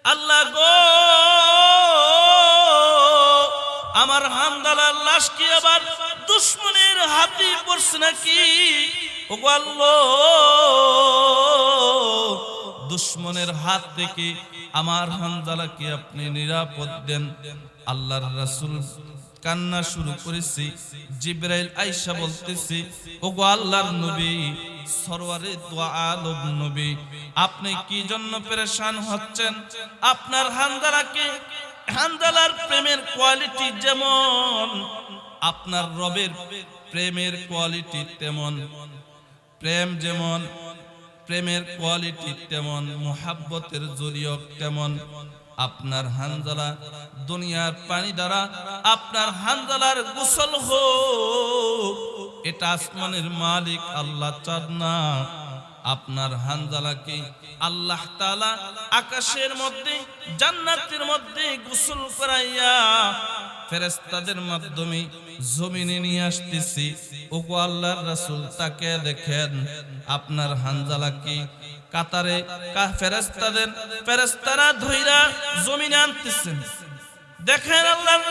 আল্লাহ গো, আমার হানজালার লাশ কি আবার দুশমনের হাতে পড়ছে নাকি? ওগো আল্লাহ, দুশমনের হাত থেকে আমার হানজালাকে আপনি নিরাপদ দেন। আল্লাহর রাসূল কান্না শুরু করেছে। জিবরাইল আয়েশা বলতেছে, ওগো আল্লাহর নবী, সরওয়ারে দু আলম নবী, আপনি কি জন্য পেরেশান হচ্ছেন? আপনার হানজালার প্রেমের কোয়ালিটি যেমন, আপনার রবের প্রেমের কোয়ালিটি তেমন। প্রেম যেমন, প্রেমের কোয়ালিটি তেমন, মুহাব্বতের জরিয়ত তেমন। আপনার হানজালা দুনিয়ার পানি দ্বারা আপনার হানজালার গোসল হোক, এটা আসমানের মালিক আল্লাহ চান না। আপনার হানজালাকে আল্লাহ তাআলা আকাশের মধ্যে জান্নাতের মধ্যে গোসল করাইয়া ফেরেশতাদের মাধ্যমে জমিনে নিয়ে আসতেছি। ওগো আল্লাহর রাসূল, তাকে দেখেন আপনার হানজালাকে কাতারে ফেরেশতারা ধইরা জমিনে আনতেছেন। দেখেন আল্লাহর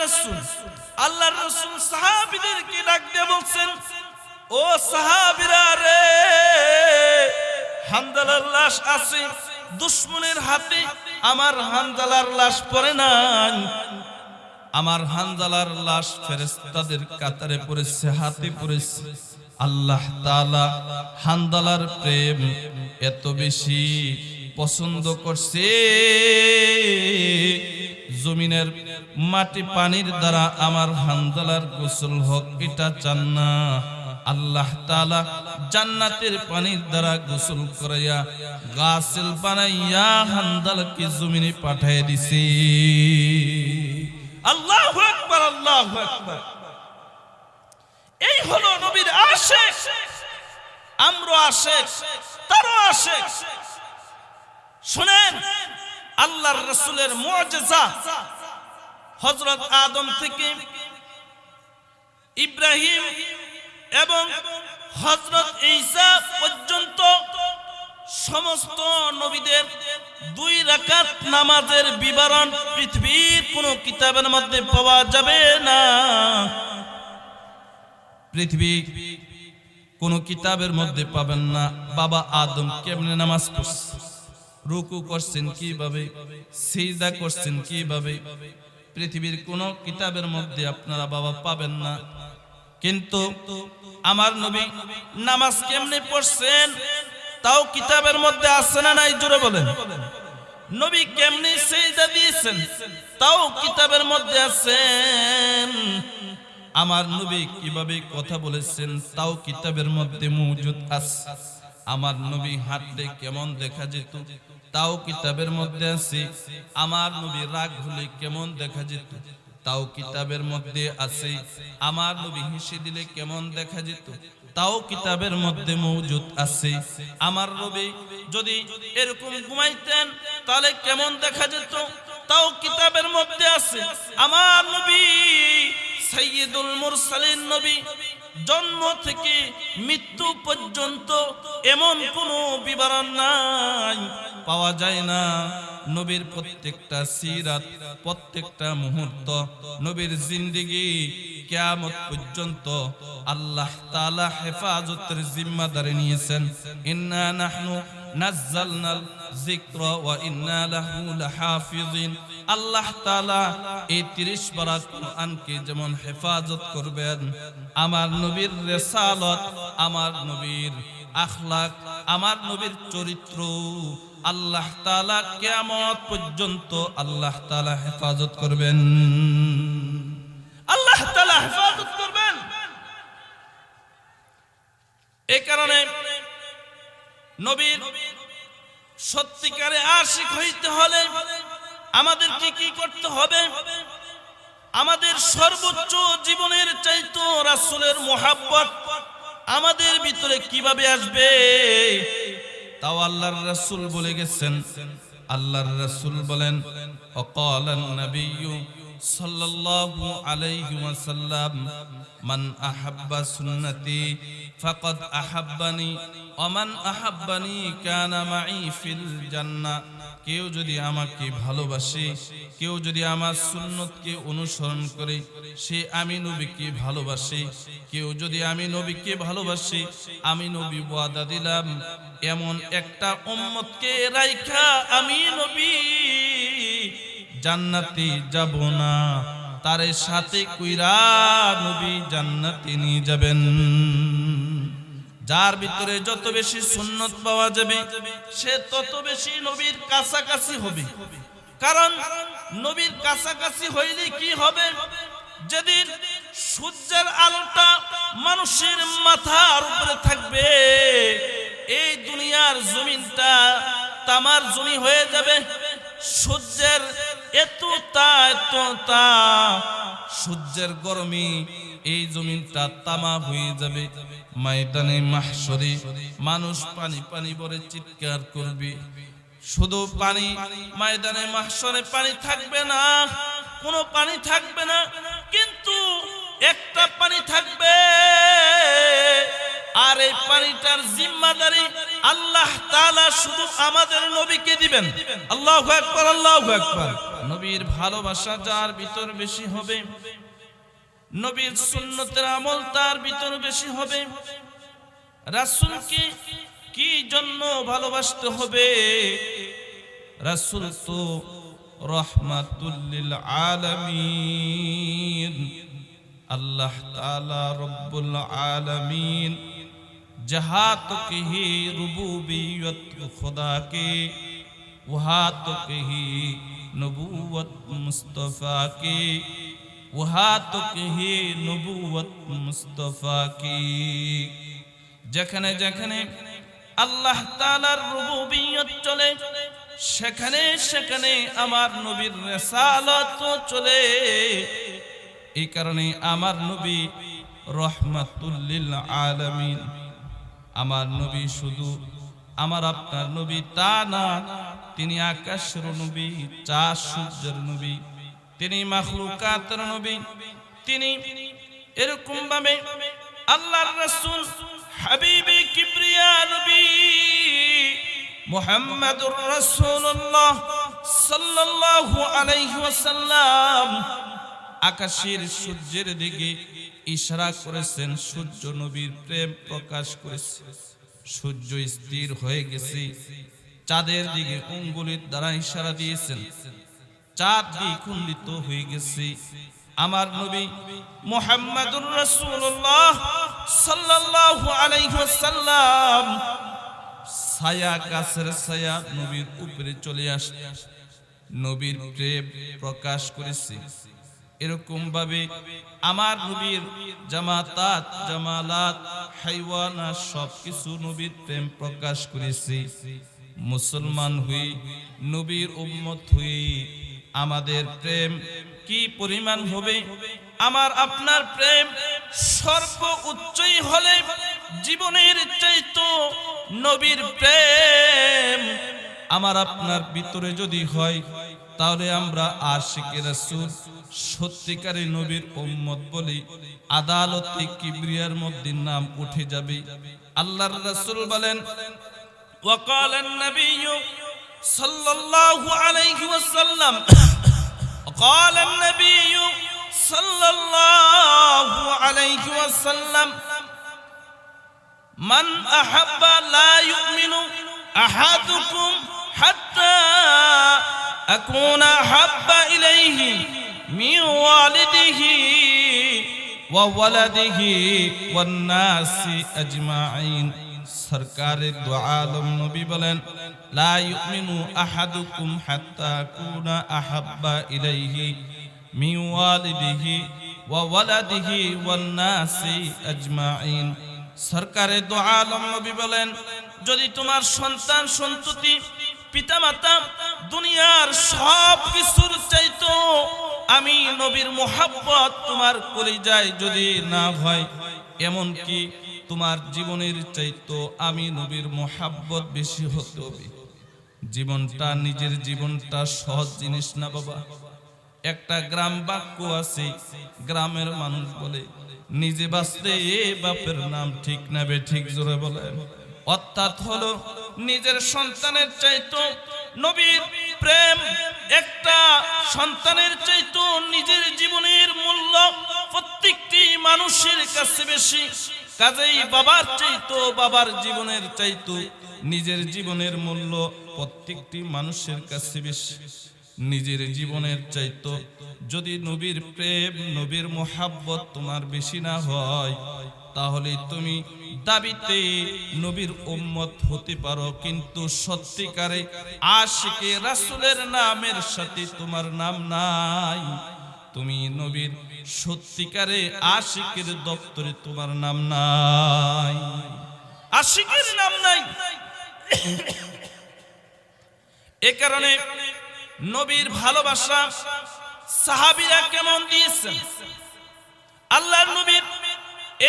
রাসূল সাহাবীদেরকে ডাক দিয়ে বলছেন, ও সাহাবীরা রে, হানজালার লাশ আছে দুশমনের হাতে, আমার হানজালার লাশ পড়ে নাই। আমার হানজালার লাশ ফেরেশতাদের কাতারে পড়েছে, হাতে পড়েছে। আল্লাহ তাআলা হানজালার প্রেম এত বেশি পছন্দ করছে, জমিনের মাটি পানির দ্বারা আমার হানজালার গোসল হোক এটা চান না। আল্লাহ তাআলা জান্নাতের পানির দ্বারা গোসল করাইয়া গাসিল বানাইয়া হানজালাকে জমিনে পাঠিয়ে দিছে। আল্লাহু আকবার, আল্লাহু আকবার। এই হলো নবীর আশিক। আমরা আশিক, তারও আশিক। শুনেন আল্লাহর রাসূলের মুজিজা, হযরত আদম থেকে ইব্রাহিম এবং হযরত ঈসা পর্যন্ত সমস্ত নবীদের 2 রাকাত নামাজের বিবরণ পৃথিবীর কোন কিতাবের মধ্যে পাওয়া যাবে না। পৃথিবীর কোন কিতাবের মধ্যে পাবেন না। বাবা আদম কেমনে নামাজ পড়ছেন, রুকু করছেন কিভাবে, সিজদা করছেন কিভাবে, পৃথিবীর কোন কিতাবের মধ্যে আপনারা বাবা পাবেন না। কিন্তু আমার নবী নামাজ কেমনে পড়ছেন তাও কিতাবের মধ্যে আছে না নাই? জোরে বলেন। নবী কেমনে সিজদা দিয়েছেন তাও কিতাবের মধ্যে আছেন। আমার নবী কিভাবে কথা বলেছেন তাও কিতাবের মধ্যে মওজুদ আছে। আমার নবী হাঁটলে কেমন দেখা যেত তাও কিতাবের মধ্যে আছে। আমার নবী রাগ হলে কেমন দেখা যেত তাও কিতাবের মধ্যে আছে। আমার নবী হেসে দিলে কেমন দেখা যেত তাও কিতাবের মধ্যে মওজুদ আছে। আমার নবী যদি এরকম ঘুমাইতেন তাহলে কেমন দেখা যেত তাও কিতাবের মধ্যে আছে। আমার নবী সাইয়্যিদুল মুরসালিন নবী, জন্ম থেকে মৃত্যু পর্যন্ত এমন কোনো বিবরণ নাই, পাওয়া যায় না। নবীর প্রত্যেকটা সিরাত, প্রত্যেকটা মুহূর্ত, নবীর জিন্দেগি কিয়ামত পর্যন্ত আল্লাহ তাআলা হেফাজতের জিম্মাদারি নিয়েছেন। ইন্না নাহনু নাযালনাল যিকরা ওয়া ইন্না লাহু লাহাফিজিন। আল্লাহ তাআলা এই 30 পারা কোরআনকে যেমন হেফাজত করবেন, আমার নবীর রিসালাত, আমার নবীর আখলাক, আমার নবীর চরিত্র আল্লাহ তাআলা কিয়ামত পর্যন্ত আল্লাহ তাআলা হেফাজত করবেন। আল্লাহ তাআলা হেফাজত করবেন। এই কারণে নবীর সত্যিকারে আশিক হইতে হলে আমাদেরকে কি করতে হবে? আমাদের সর্বোচ্চ জীবনের চাইতো রাসূলের মুহাব্বত আমাদের ভিতরে কিভাবে আসবে তাও আল্লাহর রাসূল বলে গেছেন। আল্লাহর রাসূল বলেন, ওয়াকালান নাবিয়্যু সাল্লাল্লাহু আলাইহি ওয়াসাল্লাম, মান আহাব্বা সুন্নতি ফাকাদ আহাব্বানি ওয়া মান আহাব্বানি কানা মাই ফিল জান্নাহ। কেউ যদি আমাকে ভালোবাসে, কেউ যদি আমার সুন্নতকে অনুসরণ করে, সে আমি নবীকে ভালোবাসে। কেউ যদি আমি নবীকে ভালোবাসে, আমি নবী ওয়াদা দিলাম এমন একটা উম্মতকে রাইখা আমি নবী জান্নাতে যাব না, তার সাথে কইরা নবী জান্নাতে নিয়ে যাবেন। যার ভিতরে যত বেশি সুন্নত পাওয়া যাবে, সে তত বেশি নবীর কাছাকাছি হবে। কারণ নবীর কাছাকাছি হইলে কি হবে? যেদিন সূর্যের আলোটা মানুষের মাথার উপরে থাকবে, এই দুনিয়ার জমিনটা তামার জমি হয়ে যাবে। সূর্যের এত তা সূর্যের গরমে এই জমিনটা তামা হয়ে যাবে। ময়দানে মাহশরে মানুষ পানি পানি বলে চিৎকার করবে, শুধু পানি। ময়দানে মাহশরে পানি থাকবে না, কোনো পানি থাকবে না, কিন্তু একটা পানি থাকবে, আর এই পানিটার জিম্মাদারি আল্লাহ তাআলা শুধু আমাদের নবীকে দিবেন। আল্লাহু আকবার, আল্লাহু আকবার। নবীর ভালোবাসা যার ভিতর বেশি হবে, নবীর সুন্নতের আমল তার ভিতর বেশি হবে। রাসূলকে কি জন্য ভালোবাসতে হবে? রাসূল তো রাহমাতুল লিল আলামিন। আল্লাহ তাআলা রব্বুল আলামিন जहाँ तो कही रुबूबियत खुदा के, वहाँ तो कही नबूवत मुस्तफ़ा की, वहाँ तो कही नबूवत मुस्तफ़ा की। যেখানে যেখানে আল্লাহ তাআলার রুবুবিয়ত চলে, সেখানে সেখানে আমার নবীর রিসালাত চলে। এই কারণে আমার নবী রহমাতুল লিল আলামিন। আমার নবী শুধু আমার আপনার নবী তা না, তিনি আকাশের নবী, চাঁদ সূর্যের নবী, তিনি মাখলুকাতের নবী। তিনি এরকম ভাবে আল্লাহর রাসূল হাবিবে কিবরিয়া নবী মুহাম্মাদুর রাসূলুল্লাহ সাল্লাল্লাহু আলাইহি ওয়াসাল্লাম আকাশের সূর্যের দিকে ইশারা করেছেন, সূর্য নবীর প্রেম প্রকাশ করেছে। সূর্য স্থির হয়ে গেছে, চাঁদের দিকে আঙ্গুলের দ্বারা ইশারা দিয়েছেন, চাঁদ দ্বিখণ্ডিত হয়ে গেছে। আমার নবী মুহাম্মাদুর রাসূলুল্লাহ সাল্লাল্লাহু আলাইহি ওয়াসাল্লাম ছায়া, গাছের ছায়া নবীর উপরে চলে আসে, নবীর প্রেম প্রকাশ করেছে। এরকম ভাবে আমার নবীর জামাতাত, জামালাত, হাইওয়ানাত সবকিছু নবীর প্রেম প্রকাশ করেছে। মুসলমান হই, নবীর উম্মত হই, আমাদের প্রেম কি পরিমাণ হবে? আমার আপনার প্রেম সর্ব উচ্চই হলে জীবনের চাইতো নবীর প্রেম আমার আপনার ভিতরে যদি হয়, তাহলে আমরা আশিকে রাসূল, সত্যিকারের নবীর উম্মত বলি আদালতে কিবরিয়ার মধ্যে নাম উঠে যাবে। আল্লাহর রাসূল বলেন, ওয়াকালা আন-নাবিয়্যু সাল্লাল্লাহু আলাইহি ওয়াসাল্লাম, ওয়াকালা আন-নাবিয়্যু সাল্লাল্লাহু আলাইহি ওয়াসাল্লাম, মান আহাব্বা লা ইউমিনু আহাদুকুম হাত্তা আকুনা হাব্বা ইলাইহি মিন ওয়ালিদিহি ওয়া ওয়ালাদিহি ওয়ান নাসি আজমাইন। সরকারে দু আলম নবী বলেন, লা ইউমিনু আহাদুকুম হাত্তা আকুনা আহাব্বা ইলাইহি মিন ওয়ালিদিহি ওয়া ওয়ালাদিহি ওয়ান নাসি আজমাইন। সরকারে দু আলম নবী বলেন, যদি তোমার সন্তান সন্ততি, পিতামাতা, দুনিয়ার সব কিছুর চাইতো আমি নবীর মুহাব্বত তোমার কলিজায় যদি না হয়, এমন কি তোমার জীবনের চাইতো আমি নবীর মুহাব্বত বেশি হতে হবে। জীবনটা, নিজের জীবনটা সহজ জিনিস না বাবা। একটা গ্রাম বাক্য আছে, গ্রামের মানুষ বলে, নিজে বাঁচতে বাপের নাম ঠিক না বে ঠিক, জোরে বলেন। অর্থাৎ হলো নিজের সন্তানের চাইতো নবীর প্রেম একটা সন্তানের চাইতো নিজের জীবনের মূল্য প্রত্যেকটি মানুষের কাছে বেশি। কাজেই বাবার চাইতো, বাবার জীবনের চাইতো নিজের জীবনের মূল্য প্রত্যেকটি মানুষের কাছে বেশি। নিজের জীবনের চাইতো যদি নবীর প্রেম, নবীর মোহাব্বত তোমার বেশি না হয়, তাহলে তুমি দাবিতে নবীর উম্মত হতে পারো, কিন্তু সত্যিকারে আশিকে রাসূলের নামের সাথে তোমার নাম নাই। তুমি নবীর সত্যিকারে আশিকের দপ্তরে তোমার নাম নাই, আশিকের নাম নাই। এ কারণে নবীর ভালোবাসা সাহাবীরা কেমন দিয়েছেন। আল্লাহর নবীর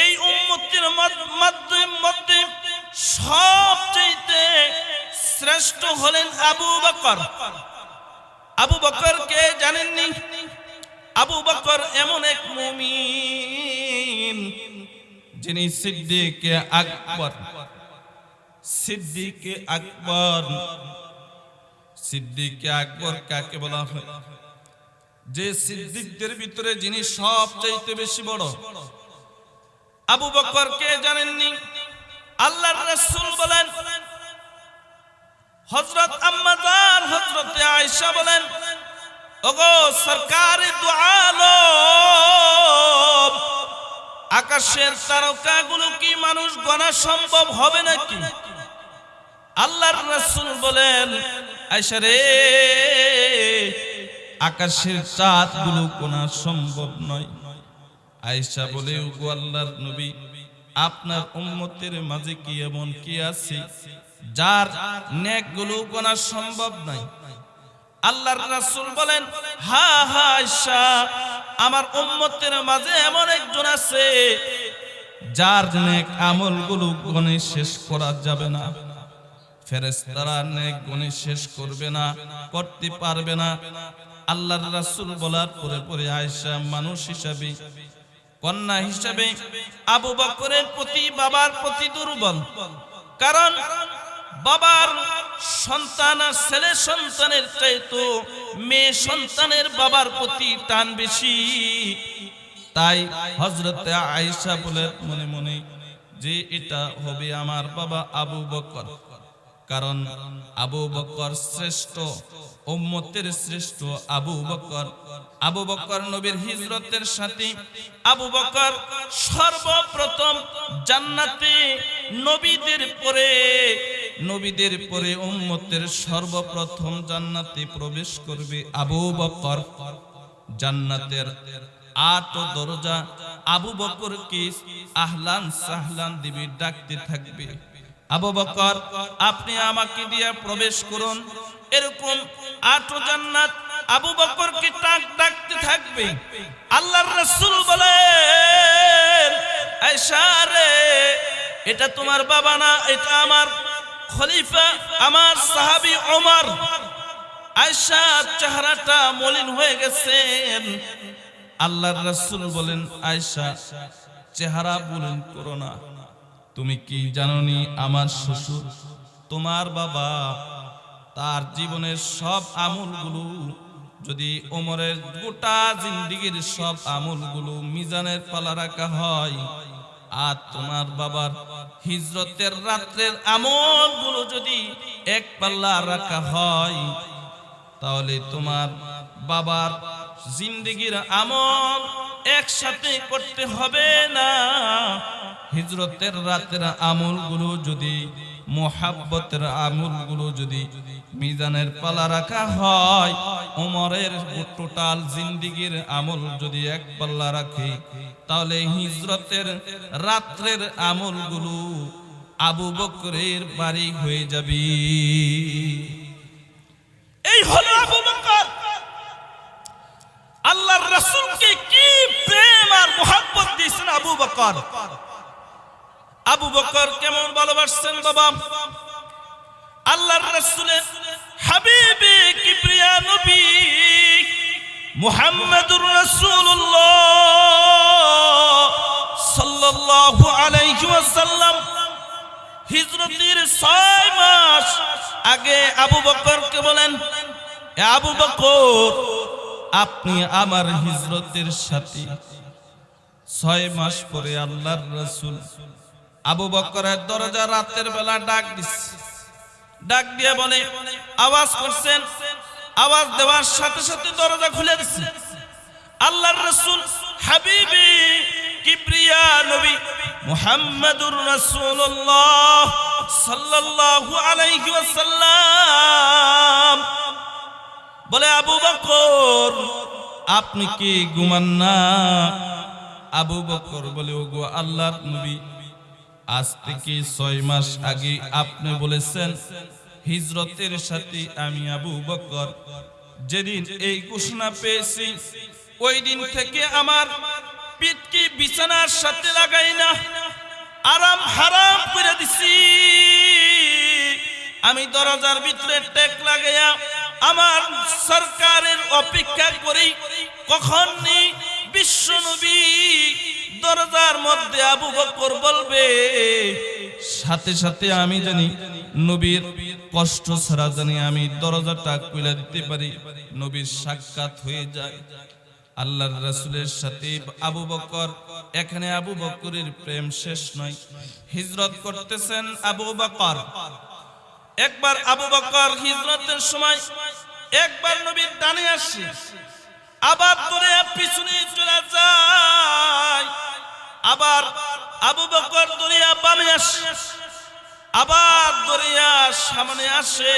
এই উম্মতের মধ্যে সবচেয়ে শ্রেষ্ঠ হলেন আবু বকর। আবু বকর কে জানেননি? আবু বকর এমন এক মুমিন যিনি সিদ্দিকে আকবর। সিদ্দিকে আকবর, সিদ্দিকে আকবর কাকে বলা হয়? যে সিদ্দিকদের ভিতরে যিনি সবচেয়ে বেশি বড়। আবু বকর কে জানেননি? আল্লাহর রাসূল বলেন, হযরত আম্মা জান হযরত আয়েশা বলেন, ওগো সরকারে দু আলম, আকাশের তারকাগুলো কি মানুষ গোনা সম্ভব হবে নাকি? আল্লাহর রাসূল বলেন, আয়েশা রে, আকাশের চাঁদগুলো গোনা সম্ভব নয়। আয়েশা বলে, ওগো আল্লাহর নবী, আপনার উম্মতের মাঝে কি এমন কি আছে যার নেকগুলো গোনা সম্ভব নয়? আল্লাহর রাসূল বলেন, হা হা আয়েশা, আমার উম্মতের মাঝে এমন একজন আছে যার নেক আমলগুলো গণে শেষ করা যাবে না। ফেরেশতারা নেক গণে শেষ করবে না, করতে পারবে না। আল্লাহর রাসূল বলার পরে পরে আয়েশা মানুষ হিসাবে, কন্যা হিসাবে আবু বকরের প্রতি, বাবার প্রতি দুর্বল। কারণ বাবার সন্তান আর ছেলে সন্তানের চাইতো মেয়ে সন্তানের বাবার প্রতি টান বেশি। তাই হযরতে আয়েশা বলে মনে মনে যে এটা হবে আমার বাবা আবু বকর। কারণ আবু বকর শ্রেষ্ঠ, উম্মতের শ্রেষ্ঠ আবু বকর। আবু বকর নবীর হিজরতের সাথে, আবু বকর সর্বপ্রথম জান্নাতে নবীদের পরে উম্মতের সর্বপ্রথম জান্নাতে প্রবেশ করবে আবু বকর। জান্নাতের 8 দরজা আবু বকরকে আহলান সাহলান দিবে, ডাকতে থাকবে, আবু বকর আপনি আমাকে দিয়ে প্রবেশ করুন। এরকম 8 জান্নাত আবু বকরকে ডাকতে থাকবে। আল্লাহর রাসূল বলেন, আয়েশা রে, এটা তোমার বাবা না, এটা আমার খলিফা, আমার সাহাবী ওমর। আয়েশা চেহারাটা মলিন হয়ে গেছেন। আল্লাহর রাসূল বলেন, আয়েশা চেহারা মলিন করো না, তুমি কি জানোনি আমার শ্বশুর তোমার বাবা, তার জীবনের সব আমলগুলো যদি ওমরের গোটা জিন্দেগীর সব আমলগুলো মিজানের পালা রাখা হয়, আর তোমার বাবার হিজরতের রাত্রের আমলগুলো যদি এক পাল্লা রাখা হয়, তাহলে তোমার বাবার জিন্দেগীর আমল একসাথে করতে হবে না। হিজরতের রাতের আমলগুলো যদি, মোহাব্বতের আমলগুলো যদি মিজানের পালা রাখা হয়, ওমরের টোটাল জিন্দেগীর আমল যদি এক পাল্লা রাখে, তাহলে হিজরতের রাত্রের আমলগুলো আবু বকরের বাড়ি হয়ে যাবে। এই হলো আবু বকর। আল্লাহর রাসূলকে কি প্রেম আর মোহাব্বত দিয়েছেন আবু বকর। আবু বকর কেমন ভালোবাসছেন বাবা। আল্লাহর রাসূলের হাবিবে কিবরিয়া নবী মুহাম্মদুর রাসূলুল্লাহ সাল্লাল্লাহু আলাইহি ওয়াসাল্লাম হিজরতের 6 মাস আগে আবু বকরকে বলেন, এ আবু বকর, আপনি আমার হিজরতের সাথী। 6 মাস পরে আল্লাহর রাসূল আবু বকরের দরজা রাতের বেলা ডাক দিচ্ছে। ডাক দিয়ে বলে, আওয়াজ করছেন। আওয়াজ দেওয়ার সাথে সাথে দরজা খুলে দিচ্ছে। আল্লাহর রাসূল হাবিবি কিবরিয়া নবী মুহাম্মাদুর রাসূলুল্লাহ সাল্লাল্লাহু আলাইহি ওয়াসাল্লাম বলে, আবু বকর, আপনি কি ঘুমান না? আবু বকর বলে, ওগো আল্লাহর নবী, আজ থেকে 6 মাস আগে আপনি বলেছেন হিজরতের সাথে আমি আবু বকর। যেদিন এই ঘোষণা পেয়েছি ওই দিন থেকে আমার পিঠকে বিছানার সাথে লাগাই না, আরাম হারাম করে দিছি। আমি দরজার ভিতরে টেক লাগাইয়া আমার সরকারের অপেক্ষা করি কখন বিশ্ব নবী দরজার মধ্যে আবু বকর বলবে, সাথে সাথে আমি জানি নবীর কষ্ট ছাড়া জানি আমি দরজাটা খুলে দিতে পারি, নবীর সাক্ষাৎ হয়ে যায়। আল্লাহর রাসূলের সাথে আবু বকর, এখানে আবু বকরের প্রেম শেষ নয়। হিজরত করতেছেন আবু বকর। একবার আবু বকর হিজরতের সময় একবার নবীর ডানে আসে, আবার ধরে পিছনে চলে যায়। আবার আবু বকর দরিয়া বামে আসে, আবার দরিয়া সামনে আসে।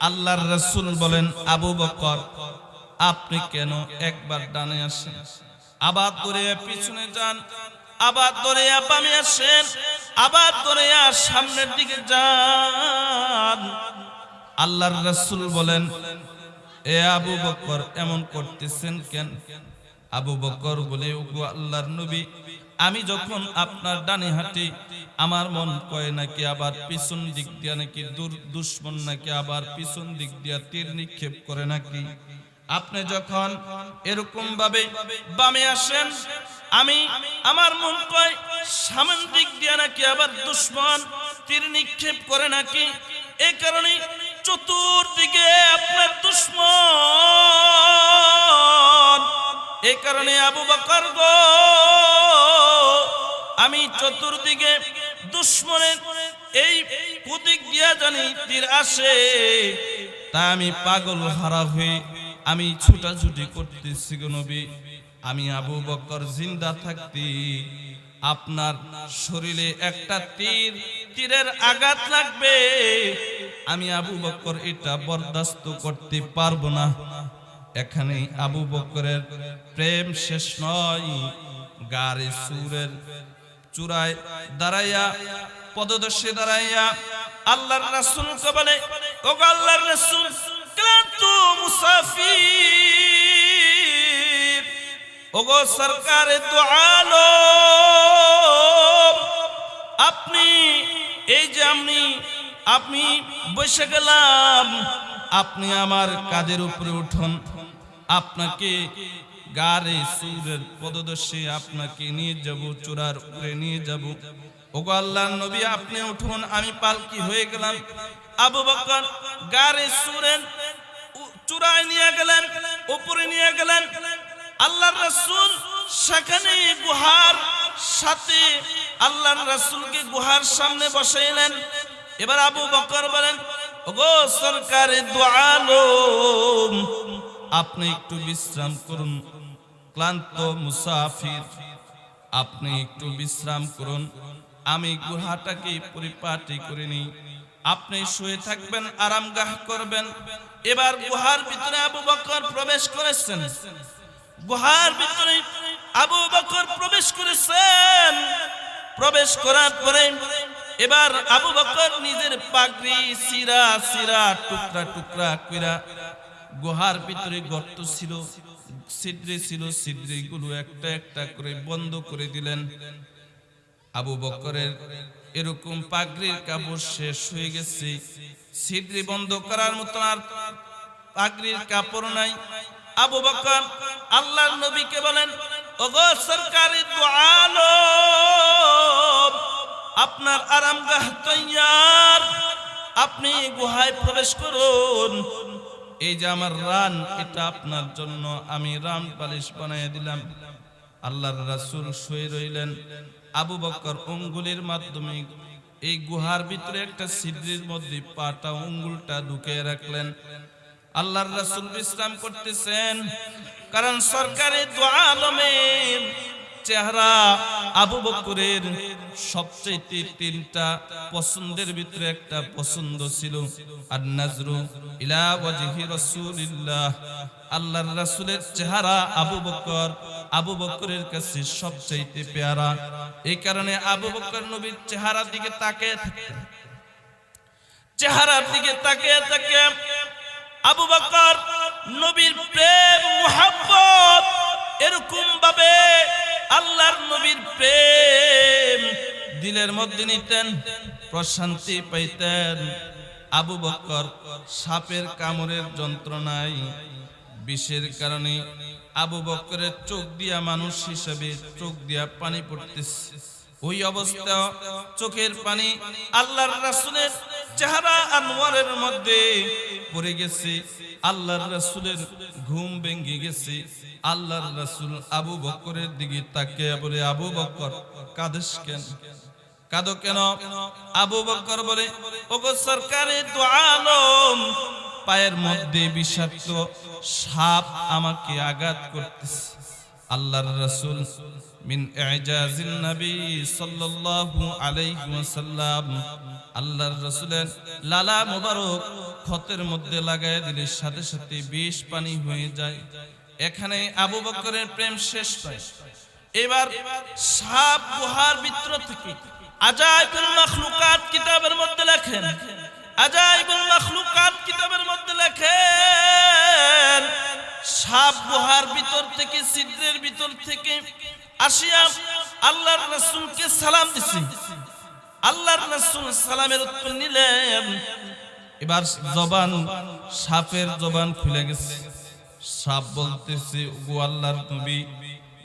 আল্লাহর রাসূল বলেন, আবু বকর, আপনি কেন একবার ডানে আসেন, আবার দরিয়া পিছনে যান, আবার দরিয়া বামে আসেন, আবার দরিয়া সামনের দিকে যান? আল্লাহর রাসূল বলেন, এ আবু বকর, এমন করতেছেন কেন? আবু বকর বলে, ওগো আল্লাহর নবী, আমি যখন আপনার ডানে হাঁটি আমার মন কয় নাকি আবার পিছন দিক দিয়া নাকি দুশমন নাকি আবার পিছন দিক দিয়া তীর নিক্ষেপ করে নাকি। আপনি যখন এরকম ভাবে বামে আসেন আমার মন কয় সামনের দিক দিয়া নাকি আবার দুশমন তীর নিক্ষেপ করে নাকি। এই কারণে চতুর্দিকে আপনার দুশমন। এই কারণে আবু বকর গো, আমি চতুর্দিকে দুশমনের এই কুদিক দিয়া জানি তীর আসে, তা আমি পাগল হারা হয়ে আমি ছুটাছুটি করতেছি গো নবী। আমি আবু বকর জিন্দা থাকতে আপনার শরীরে একটা তীরের আঘাত লাগবে, আমি আবু বকর এটা বরদাস্ত করতে পারবো না। এখানে আবু বকরের প্রেম শেষ নয়। গারে সুরের চূড়ায় দাঁড়াইয়া পদদর্শে দাঁড়াইয়া আল্লাহর রাসূলকে বলে, ওগো আল্লাহর রাসূল, ক্লান্ত মুসাফির, ওগো সরকারে দু আলম, আপনি এই যে আপনি বসে গেলাম, আপনি আমার কাঁধের উপরে উঠুন, আপনাকে গারে সুরের পদদর্শে আপনাকে নিয়ে যাব, চূড়ার উপরে নিয়ে যাব। ওগো আল্লাহর নবী, আপনি উঠুন, আমি পালকি হয়ে গেলাম। আবু বকর গারে সুরের চূড়ায় নিয়ে গেলেন, উপরে নিয়ে গেলেন। আল্লাহর রাসূল সেখানে গুহার সাথে আল্লাহর রাসূলকে গুহার সামনে বসাইলেন। এবার আবু বকর বলেন, ওগো সরকারে দু আলম, আপনি একটু বিশ্রাম করুন, ক্লান্ত মুসাফির, আপনি একটু বিশ্রাম করুন, আমি গুহাটাকে পরিপাটি করে নিই, আপনি শুয়ে থাকবেন, আরামগাহ করবেন। এবার গুহার ভিতরে আবু বকর প্রবেশ করেছেন। গুহার ভিতরে আবু বকর প্রবেশ করেছেন। প্রবেশ করার পরে এবার আবু বকর নিজের পাগড়ি সিরা সিরা টুকরা টুকরা কইরা, গুহার ভিতরে গর্ত ছিল, ছিদ্র ছিল, ছিদ্রগুলো একটা একটা করে বন্ধ করে দিলেন। আবু বকরের এরকম পাগড়ির কাপড় শেষ হয়ে গেছে, ছিদ্র বন্ধ করার মতো আর পাগড়ির কাপড় নাই। আবু বকর আল্লাহর নবীকে বলেন, ওগো সরকারে দু আলম, আপনার আরামগাহ তৈয়ার, আপনি গুহায় প্রবেশ করুন, এই যে আমার রান, এটা আপনার জন্য আমি রান পালিশ বানিয়ে দিলাম। আল্লাহর রাসূল শুয়ে রইলেন। আবু বকর আঙ্গুলের মাধ্যমে এই গুহার ভিতরে একটা ছিদ্রের মধ্যে পাটা আঙ্গুলটা ঢুকিয়ে রাখলেন। আল্লাহর রাসূল বিশ্রাম করতেছেন, কারণ সরকারে দু আলমের চেহারা আবু বকরের সবচেয়ে তিনটা পছন্দের ভিতরে একটা পছন্দ ছিল, আর নাজরু ইলা ওয়াজহি রাসূলিল্লাহ। আল্লাহর রাসূলের চেহারা আবু বকরের কাছে সবচেয়ে পেয়ারা। এই কারণে আবু বকর নবীর চেহারার দিকে তাকিয়ে থাকতেন। চেহারার দিকে তাকিয়ে তাকিয়ে আবু বকর নবীর প্রেম মুহাব্বত এরকম ভাবে আল্লাহর নবীর প্রেম দিলের মধ্যে নিতেন, প্রশান্তি পাইতেন। আবু বকর সাপের কামড়ের যন্ত্রণায়, বিষের কারণে আবু বকরের চোখ দিয়া মানুষ হিসেবে চোখ দিয়া পানি পড়তেছে। ওই অবস্থা চোখের পানি আল্লাহর রাসূলের চেহারা আনোয়ারের মধ্যে পড়ে গেছে। আল্লাহর রাসূলের ঘুম ভেঙে গেছে। আল্লাহর রাসূল আবু বকরের দিকে তাকিয়ে বলে, আবু বকর কাঁদিস কেন? কাঁদো কেন? আবু বকর বলে, ওগো সরকারে দু আলম, পায়ের মধ্যে বিষাক্ত সাপ আমাকে আঘাত করতেছে। আল্লাহর রাসূল মিন ইজাজিন নবী সাল্লাল্লাহু আলাইহি ওয়াসাল্লাম, আল্লাহর রাসূলের লালা মোবারক ক্ষতের মধ্যে লাগায় দিলে সাথে সাথে বিষ পানি হয়ে যায়। এখানে আবু বকরের প্রেম শেষ হয়। এবার সাপ গুহার ভিতর থেকে আজাইবুল মাখলুকাত কিতাবের মধ্যে লেখেন, আজাইবুল মাখলুকাত কিতাবের মধ্যে লেখেন, সাপ গুহার ভিতর থেকে ছিদ্রের ভিতর থেকে আসিয়া আল্লাহর রাসূলকে সালাম দিছে। আল্লাহর রাসূল সালামের উত্তর নিলেন। এবার জবান, সাপের জবান খুলে গেছে। সাপ বলতেছে, ও আল্লাহর নবী,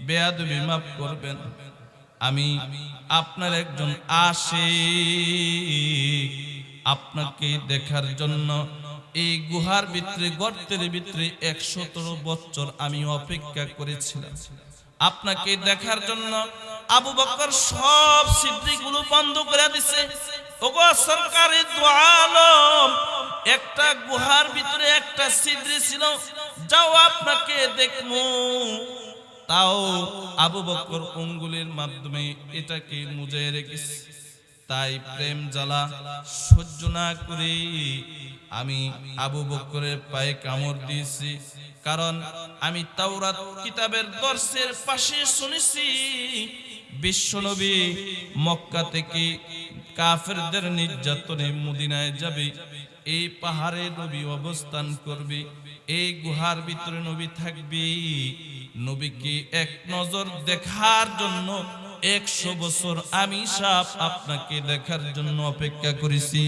বেয়াদবি মাফ করবেন, আমি আপনার একজন আশিক, আপনাকে দেখার জন্য এই গুহার ভিতরে গর্তের ভিতরে ১১৭ বছর আমি অপেক্ষা করেছিলাম আপনাকে দেখার জন্য। আবু বকর সব ছিদ্রগুলো বন্ধ করে দিছে। ওগো সরকারে দু আলম, একটা গুহার ভিতরে একটা ছিদ্র ছিল, যাও আপনাকে দেখমু। তাও আবু বকর আঙ্গুলের মাধ্যমে এটাকে মুজে রেখেছে। তাই প্রেম জ্বালা সহ্য না করে আমি আবু বকরের পায়ে কামড় দিয়েছি, কারণ আমি তাওরাত কিতাবের দর্শের পাশে শুনেছি বিশ্বনবী মক্কা থেকে কাফেরদের নির্যাতনে মদিনায় যাবে, এই পাহাড়ে নবী অবস্থান করবে, এই গুহার ভিতরে নবী থাকবে। নবীকে এক নজর দেখার জন্য ১০০ বছর আমি সাপ আপনাকে দেখার জন্য অপেক্ষা করেছি।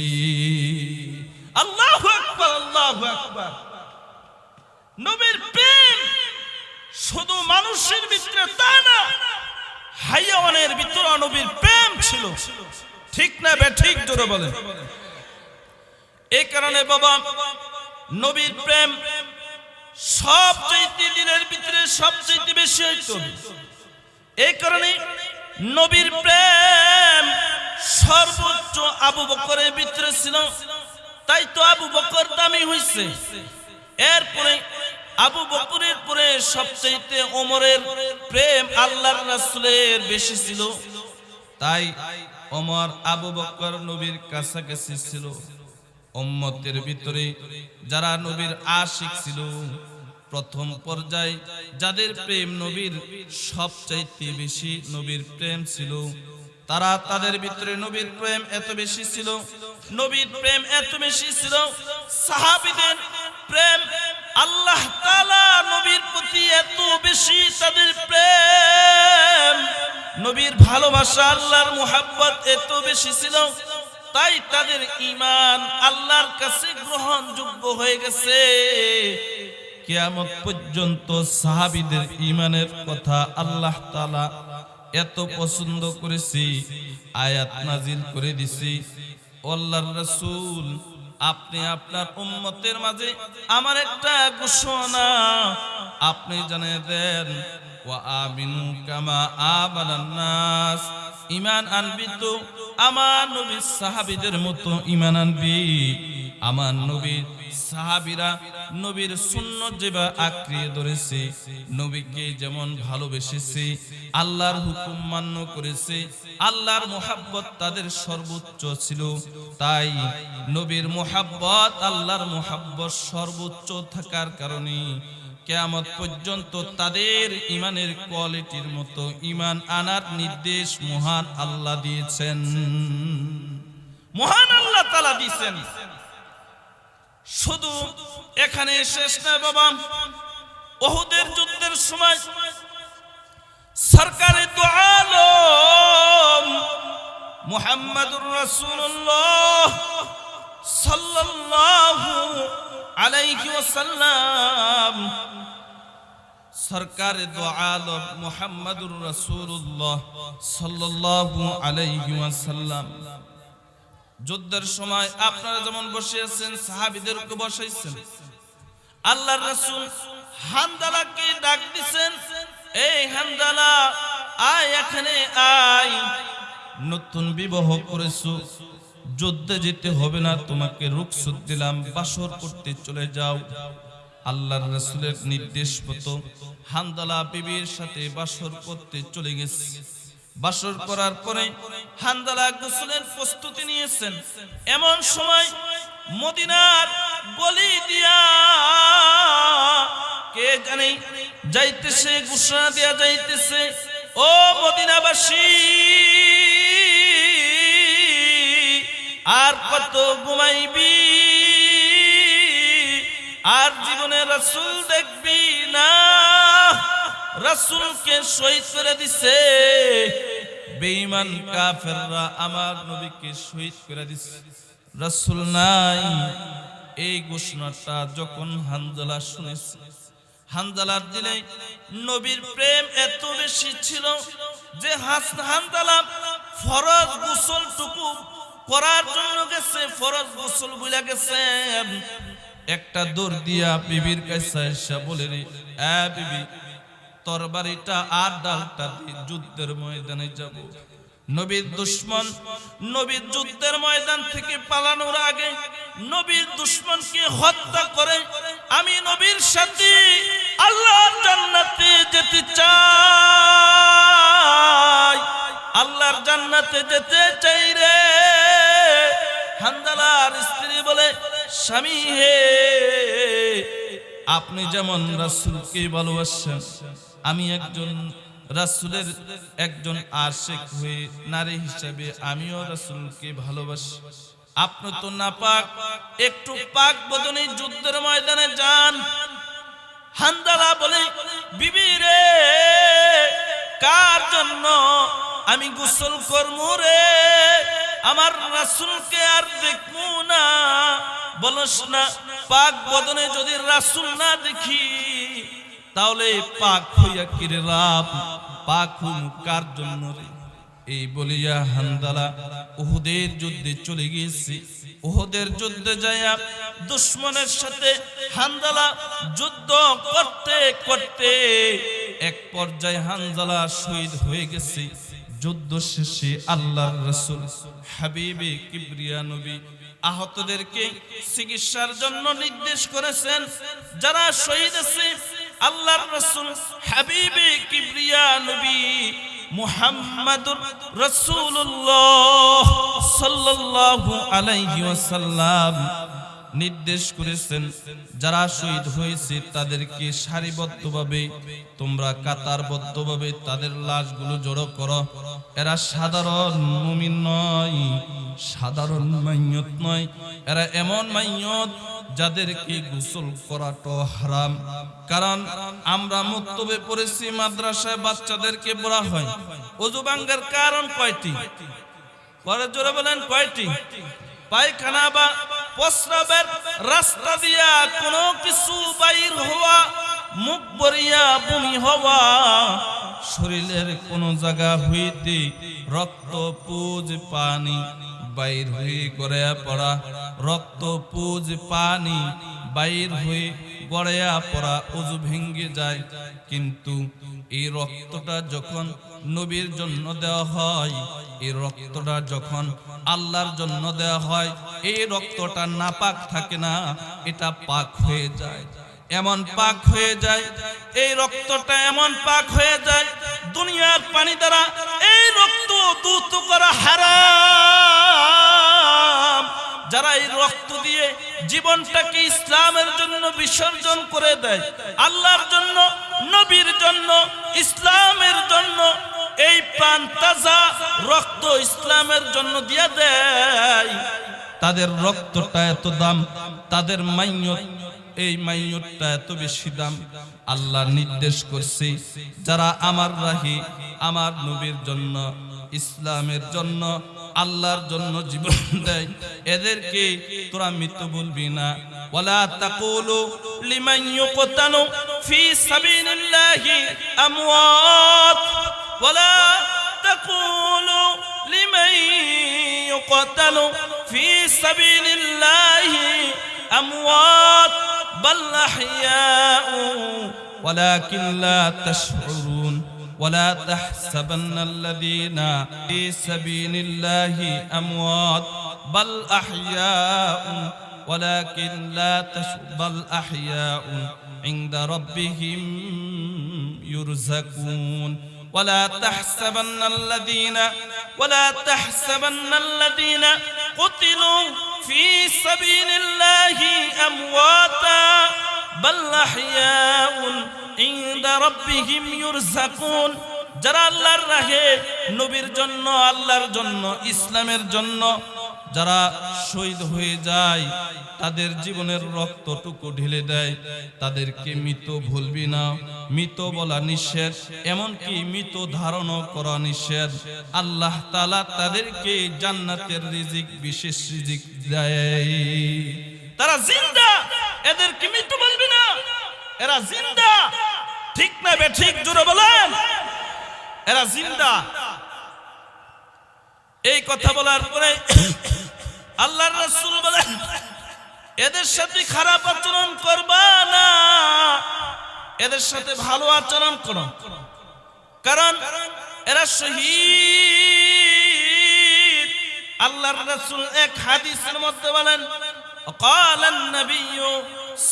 আল্লাহু আকবার, আল্লাহু আকবার। নবীর প্রেম শুধু মানুষের ভিতরে তা না, হাইয়াওয়ানের ভিতরে নবীর প্রেম ছিল। ঠিক না বেঠিক? জোরে বলেন। এই কারণে বাবা, নবীর প্রেম সবচেয়ে দিনের ভিতরে সবচেয়ে বেশি হইতো। এই কারণে নবীর প্রেম সর্বোচ্চ আবু বকরের ভিতরে ছিল। তাই তো আবু বকর দামি হইছে। এরপরে আবু বকরের পরে সবচেয়ে ওমরের প্রেম আল্লাহর রাসূলের বেশি ছিল। তাই ওমর আবু বকর নবীর কাছাকাছি ছিল। উম্মতের ভিতরে যারা নবীর আশিক ছিল, প্রথম পর্যায়ে যাদের প্রেম নবীর সবচাইতে বেশি নবীর প্রেম ছিল, তারা তাদের ভিতরে নবীর প্রেম এত বেশি ছিল, নবীর প্রেম এত বেশি ছিল, সাহাবীদের প্রেম, আল্লাহ তাআলা নবীর প্রতি এত বেশি তাদের প্রেম, নবীর ভালোবাসা, আল্লাহর মুহাব্বত এত বেশি ছিল, তাই তাদের ঈমান আল্লাহর কাছে গ্রহণযোগ্য হয়ে গেছে। কিয়ামত পর্যন্ত সাহাবীদের ঈমানের কথা আল্লাহ তাআলা এত পছন্দ করেছে, আয়াত নাজিল করে দিছি। আল্লাহর রাসূল আপনি আপনার উম্মতের মাঝে আমার একটা ঘোষণা আপনি জানিয়ে দেন, ওয়া আমিনু কামা আমানান নাস, ঈমান আনবি তো আমার নবীর সাহাবীদের মতো ঈমান আনবি। আমার নবীর সাহাবীরা নবীর সুন্নাত যেভাবে আঁকড়িয়ে ধরেছে, নবীকে যেমন ভালোবেসেছে, আল্লাহর হুকুম মান্য করেছে, আল্লাহর মুহাব্বত তাদের সর্বোচ্চ ছিল। তাই নবীর মুহাব্বত আল্লাহর মুহাব্বত সর্বোচ্চ থাকার কারণে কিয়ামত পর্যন্ত তাদের ঈমানের কোয়ালিটির মতো ঈমান আনার নির্দেশ মহান আল্লাহ দিয়েছেন। মহান আল্লাহ তাআলা দিয়েছেন। শুধু এখানে শেষ নয় বাবা, উহুদের যুদ্ধের সময় সরকারে দু আলম মুহাম্মাদুর রাসূলুল্লাহ সাল্লাল্লাহু আলাইহি ওয়াসাল্লাম, সরকারে দু আলম মুহাম্মাদুর রাসূলুল্লাহ সাল্লাল্লাহু আলাইহি ওয়াসাল্লাম যুদ্ধের সময় আপনারা যেমন বসে আছেন সাহাবীদেরকে বসাইছেন। আল্লাহর রাসূল হানজালাকে ডাক দিবেন, এই হানজালা আয় এখানে আয়, নতুন বিবাহ করেছো, যুদ্ধে যেতে হবে না, তোমাকে রুখসত দিলাম, বাসর করতে চলে যাও। আল্লাহর রাসূলের নির্দেশ মতো হানজালা বিবির সাথে বাসর করতে চলে গেছে। বাসর করার পরে হানজালা গোসলের প্রস্তুতি নিয়েছেন। এমন সময় মদিনার গলি দিয়া কে জানি যাইতেছে, ঘোষণা দেয়া যাইতেছে, ও মদিনাবাসী, আর কত ঘুমাইবি, আর জীবনে রাসূল দেখবি না। রাসূলকে শহীদ করে দিছে, বেঈমান কাফেররা আমার নবীকে শহীদ করে দিছে, রাসূল নাই। এই ঘোষণাটা যখন হানজালা শুনেছে, হানজালার দিলে নবীর প্রেম এত বেশি ছিল যে হানজালা ফরজ গোসলটুকু করার জন্য গেছে, ফরজ গোসল ভুলে গেছে। একটা দৌড় দিয়া বিবির কাছে এসে বলে, রে এ বিবি, তরবারিটা আর ডালটা দিয়ে যুদ্ধের ময়দানে যাব। নবীর দুশমন নবীর যুদ্ধের ময়দান থেকে পালানোর আগে নবীর দুশমনকে হত্যা করে আমি নবীর সাথে আল্লাহর জান্নাতে যেতে চাই, আল্লাহর জান্নাতে যেতে চাই রে। হানজালার স্ত্রী বলে, স্বামী হে, আপনি যেমন রাসূলকে ভালোবাসেন, আমি একজন রাসূলের একজন আশিক হয়ে নারী হিসেবে আমিও রাসূলকে ভালোবাসি। আপনি তো নাপাক, একটু পাক বদনে যুদ্ধের ময়দানে যান। হানজালা বলে, বিবি রে, কার জন্য আমি গোসল করবো রে, আমার রাসূলকে আর দেখবো না। বলস না, পাক বদনে যদি রাসূল না দেখি তাহলে পাক হইয়া কিরে লাভ, পাক হইমু কার জন্য রে। এই বলিয়া হানজালা উহুদের যুদ্ধে চলে গিয়েছে। উহুদের যুদ্ধে যাইয়া দুশমনের সাথে হানজালা যুদ্ধ করতে করতে এক পর্যায়ে হানজালা শহীদ হয়ে গেছে। যুদ্ধ শেষে আল্লাহর রাসূল হাবিবে কিবরিয়া নবী আহতদেরকে চিকিৎসার জন্য নির্দেশ করেছেন। যারা শহীদ আছে আল্লাহর রাসূল হাবিবে কিবরিয়া নবী মুহাম্মাদুর রাসূলুল্লাহ সাল্লাল্লাহু আলাইহি ওয়াসাল্লাম নির্দেশ করেছেন, যারা শহীদ হয়েছে তাদেরকে সারিবদ্ধভাবে তোমরা কাতারবদ্ধভাবে তাদের লাশগুলো জড়ো করো। এরা সাধারণ মুমিন নয়, সাধারণ মাইয়ত নয়, এরা এমন মাইয়ত যাদেরকে গোসল করাটা হারাম। কারণ আমরা মক্তবে পড়েছি, মাদ্রাসায় বাচ্চাদেরকে পড়া হয় ওযু ভাঙার কারণ কয়টি? পরে জোরে বলেন কয়টি? পায়খানা বা প্রস্রাবের রাস্তা দিয়া কোনো কিছু বাইর হওয়া, মুখ ভরিয়া বমি হওয়া, শরীরের কোন জায়গা হইতে রক্ত পুজ পানি বাইর হয়ে গড়িয়া পড়া, রক্ত পুজ পানি বাইর হয়ে গড়িয়া পড়া, ওযু ভেঙে যায়। কিন্তু এই রক্তটা যখন নবীর জন্য দেওয়া হয়, এই রক্তটা যখন আল্লাহর জন্য দেওয়া হয়, এই রক্তটা নাপাক থাকে না, এটা পাক হয়ে যায়। এমন পাক হয়ে যায়, এই রক্তটা এমন পাক হয়ে যায়, দুনিয়ার পানি দ্বারা এই রক্ত দূত করা হারাম। যারা এই রক্ত দিয়ে জীবনটাকে ইসলামের জন্য বিসর্জন করে দেয়, আল্লাহর জন্য, নবীর জন্য, ইসলামের জন্য, এই প্রাণ তাজা রক্ত ইসলামের জন্য দিয়ে দেয়, তাদের রক্তটা এত দাম, তাদের মাইয়ত, এই মাইয়তটা এত বেশি দাম। আল্লাহ নির্দেশ করছে, যারা আমার রাহি, আমার নবীর জন্য, ইসলামের জন্য, আল্লাহর জন্য জীবন দেয়, এদেরকে তোরা মৃত্যু বলবি না। ওয়ালা তাকুলু লিমান ইউকতালু ফি সাবিলিল্লাহি আমওয়াত, ওয়ালা তাকুলু লিমান ইউকতালু ফি সাবিলিল্লাহি আমওয়াত বাল আহইয়াউ ওয়ালাকিন লা তাশউরুন। ولا تحسبن الذين في سبيل الله أموات بل أحياء ولكن لا بل أحياء عند ربهم يرزقون. ولا تحسبن الذين قتلوا في سبيل الله أمواتا بل أحياء عند ربهم يرزقون. যারা আল্লাহর রাহে, নবীর জন্য, আল্লাহর জন্য, ইসলামের জন্য যারা শহীদ হয়ে যায়, তাদের জীবনের রক্তটুকু ঢেলে দেয়, তাদেরকে মৃত ভুলবি না। মৃত বলা নিষেধ, এমনকি মৃত ধারণ করা নিষেধ। আল্লাহ তাআলা তাদেরকে জান্নাতের রিজিক, বিশেষ রিজিক দেয়। তারা জিন্দা, এদেরকে মৃত বলবি না, এরা জিন্দা। ঠিক না বে ঠিক? জোরে বলেন, এরা জিন্দা। এই কথা বলার পরে আল্লাহর রাসূল বলেন, এদের সাথে খারাপ আচরণ করবা না, এদের সাথে ভালো আচরণ করো, কারণ এরা শহীদ। আল্লাহর রাসূল এক হাদিসের মধ্যে বলেন, قال النبي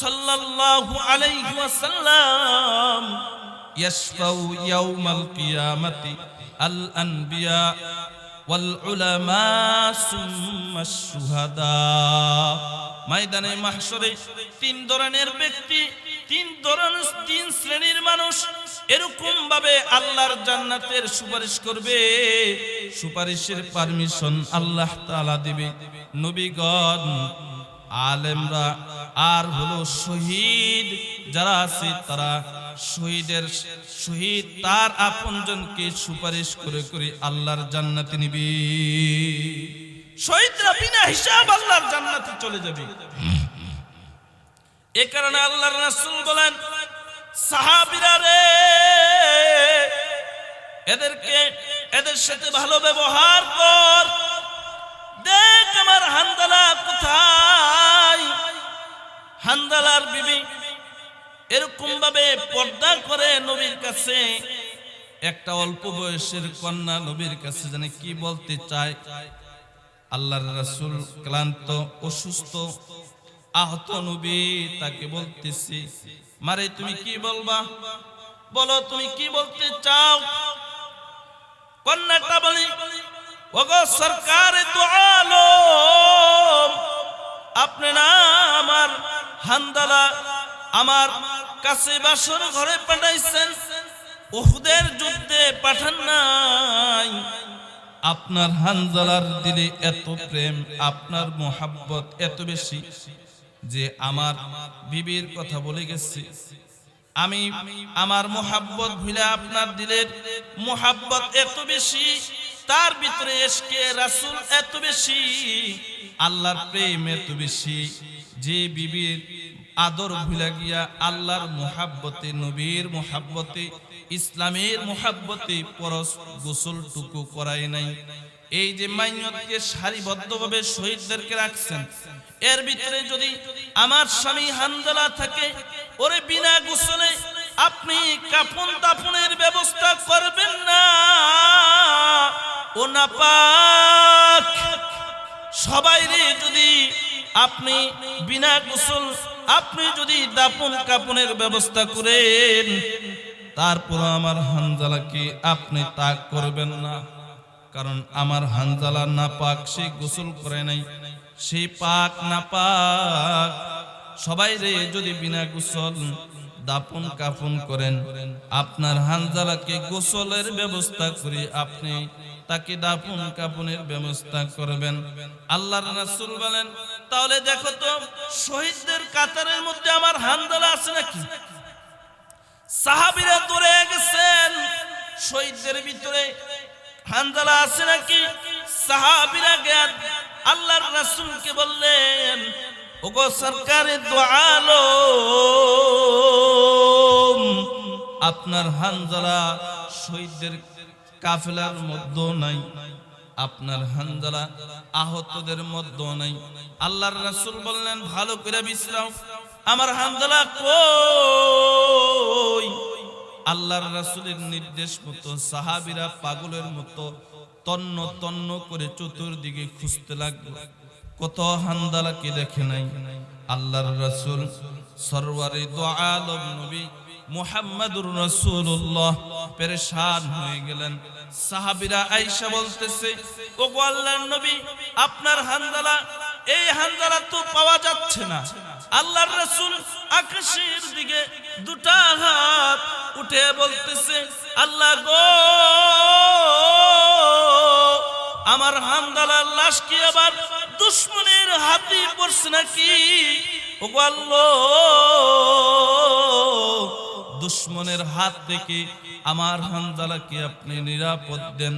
صلى الله عليه وسلم يشفع يوم القيامة الأنبياء والعلماء ثم الشهداء. ময়দানে মাহশরে তিন ধরনের ব্যক্তি, তিন শ্রেণীর মানুষ এরকম ভাবে আল্লাহর জান্নাতের সুপারিশ করবে। সুপারিশের পারমিশন আল্লাহ তাআলা দিবে, নবীগণ, আলেমরা, আর হলো শহীদ যারা আছে, তারা শহীদ তার আপনজনকে সুপারিশ করে করে আল্লাহর জান্নাতে নিবে। শহীদরা বিনা হিসাব আল্লাহর জান্নাতে চলে যাবে। এই কারণে আল্লাহর রাসূল বলেন, সাহাবীরা রে, এদের সাথে ভালো ব্যবহার কর। দেখ আমার হানজালা কোথায়, হানজালার বিবি এরকম ভাবে পর্দা করে নবীর কাছে। একটা অল্প বয়সের কন্যা নবীর কাছে জানে কি বলতে চায়। আল্লাহর রাসূল ক্লান্ত, অসুস্থ, আহত নবী, তাকে বলতেছি, মারে তুমি কি বলবা, বলো তুমি কি বলতে চাও। কন্যাটা বলি, ওগো সরকারে দু আলম, আপনি না আমার হানজালা আমার কাছে বাসর ঘরে পাঠাইছেন, উহুদের যুদ্ধে পাঠান নাই। আপনার হানজালার দিলে এত প্রেম, আপনার মোহাব্বত এত বেশি যে আমার বিবির কথা বলে গেছে। আমি আমার মোহাব্বত ভুলে আপনার দিলের মোহাব্বত এত বেশি, তার ভিতরে ইশকে রাসূল এত বেশি, আল্লাহর প্রেম এত বেশি, যে বিবির আদর ভুলে গিয়া আল্লাহর মোহাব্বতে, নবীর মোহাব্বতে, ইসলামের মোহাব্বতে পরশ গোসলটুকু করায় নাই। এই যে মাইয়তকে সারিবদ্ধভাবে শহীদদেরকে রাখছেন, এর ভিতরে যদি আমার স্বামী হানজালা থাকে, ওরে বিনা গোসলে আপনি কাফন দাফনের ব্যবস্থা করবেন না। ও নাপাক সবাই রে, যদি আপনি বিনা গোসল আপনি যদি দাফন কাফনের ব্যবস্থা করেন, তারপর আমার হানজালাকে আপনি তাক করবেন না। কারণ আমার হানজালা নাপাক, সে গোসল করে নাই, সে পাক নাপাক। সবাই রে যদি বিনা গোসল দাফন কাফন করেন, আপনার হানজালাকে গোসলের ব্যবস্থা করে আপনি তাকে দাফন কাফনের ব্যবস্থা করবেন। আল্লাহর রাসূল বলেন, তাহলে দেখো তো শহীদদের কাতারের মধ্যে আমার হানজালা আছে নাকি? সাহাবীরা দৌড়ে গেছেন, শহীদদের ভিতরে হানজালা আছে নাকি? সাহাবীরা গেল আল্লাহর রাসূলকে বললেন, ওগো সরকারে দো আলম, আপনার হানজালা শহীদদের কাফেলার মধ্যে নাই, আপনার হানজালা আহতদের মধ্যে নাই। আল্লাহর রাসূল বললেন, ভালো করে বিশ্রাও, আমার হানজালা কই? আল্লাহর রাসূলের নির্দেশ মতো সাহাবীরা পাগলের মতো তন্ন তন্ন করে চতুর্দিকে খুঁজতে লাগলো, কত হানজালাকে দেখে নাই। আল্লাহর রাসূল সরওয়ারে দো আলম নবী মুহাম্মাদুর রাসূলুল্লাহ পেরেশান হয়ে গেলেন। সাহাবীরা আয়েশা বলতেছে, ওগো আল্লাহর নবী, আপনার হানজালা, এই হানজালা তো পাওয়া যাচ্ছে না। আল্লাহর রাসূল আকাশের দিকে দুটা হাত উঠে বলতেছে, আল্লাহ গো, আমার হানজালার লাশ কি আবার দুশমনের হাতে পড়ছে নাকি? ওগো আল্লাহ, দুশমনের হাত থেকে আমার হানজালাকে আপনি নিরাপদ দেন।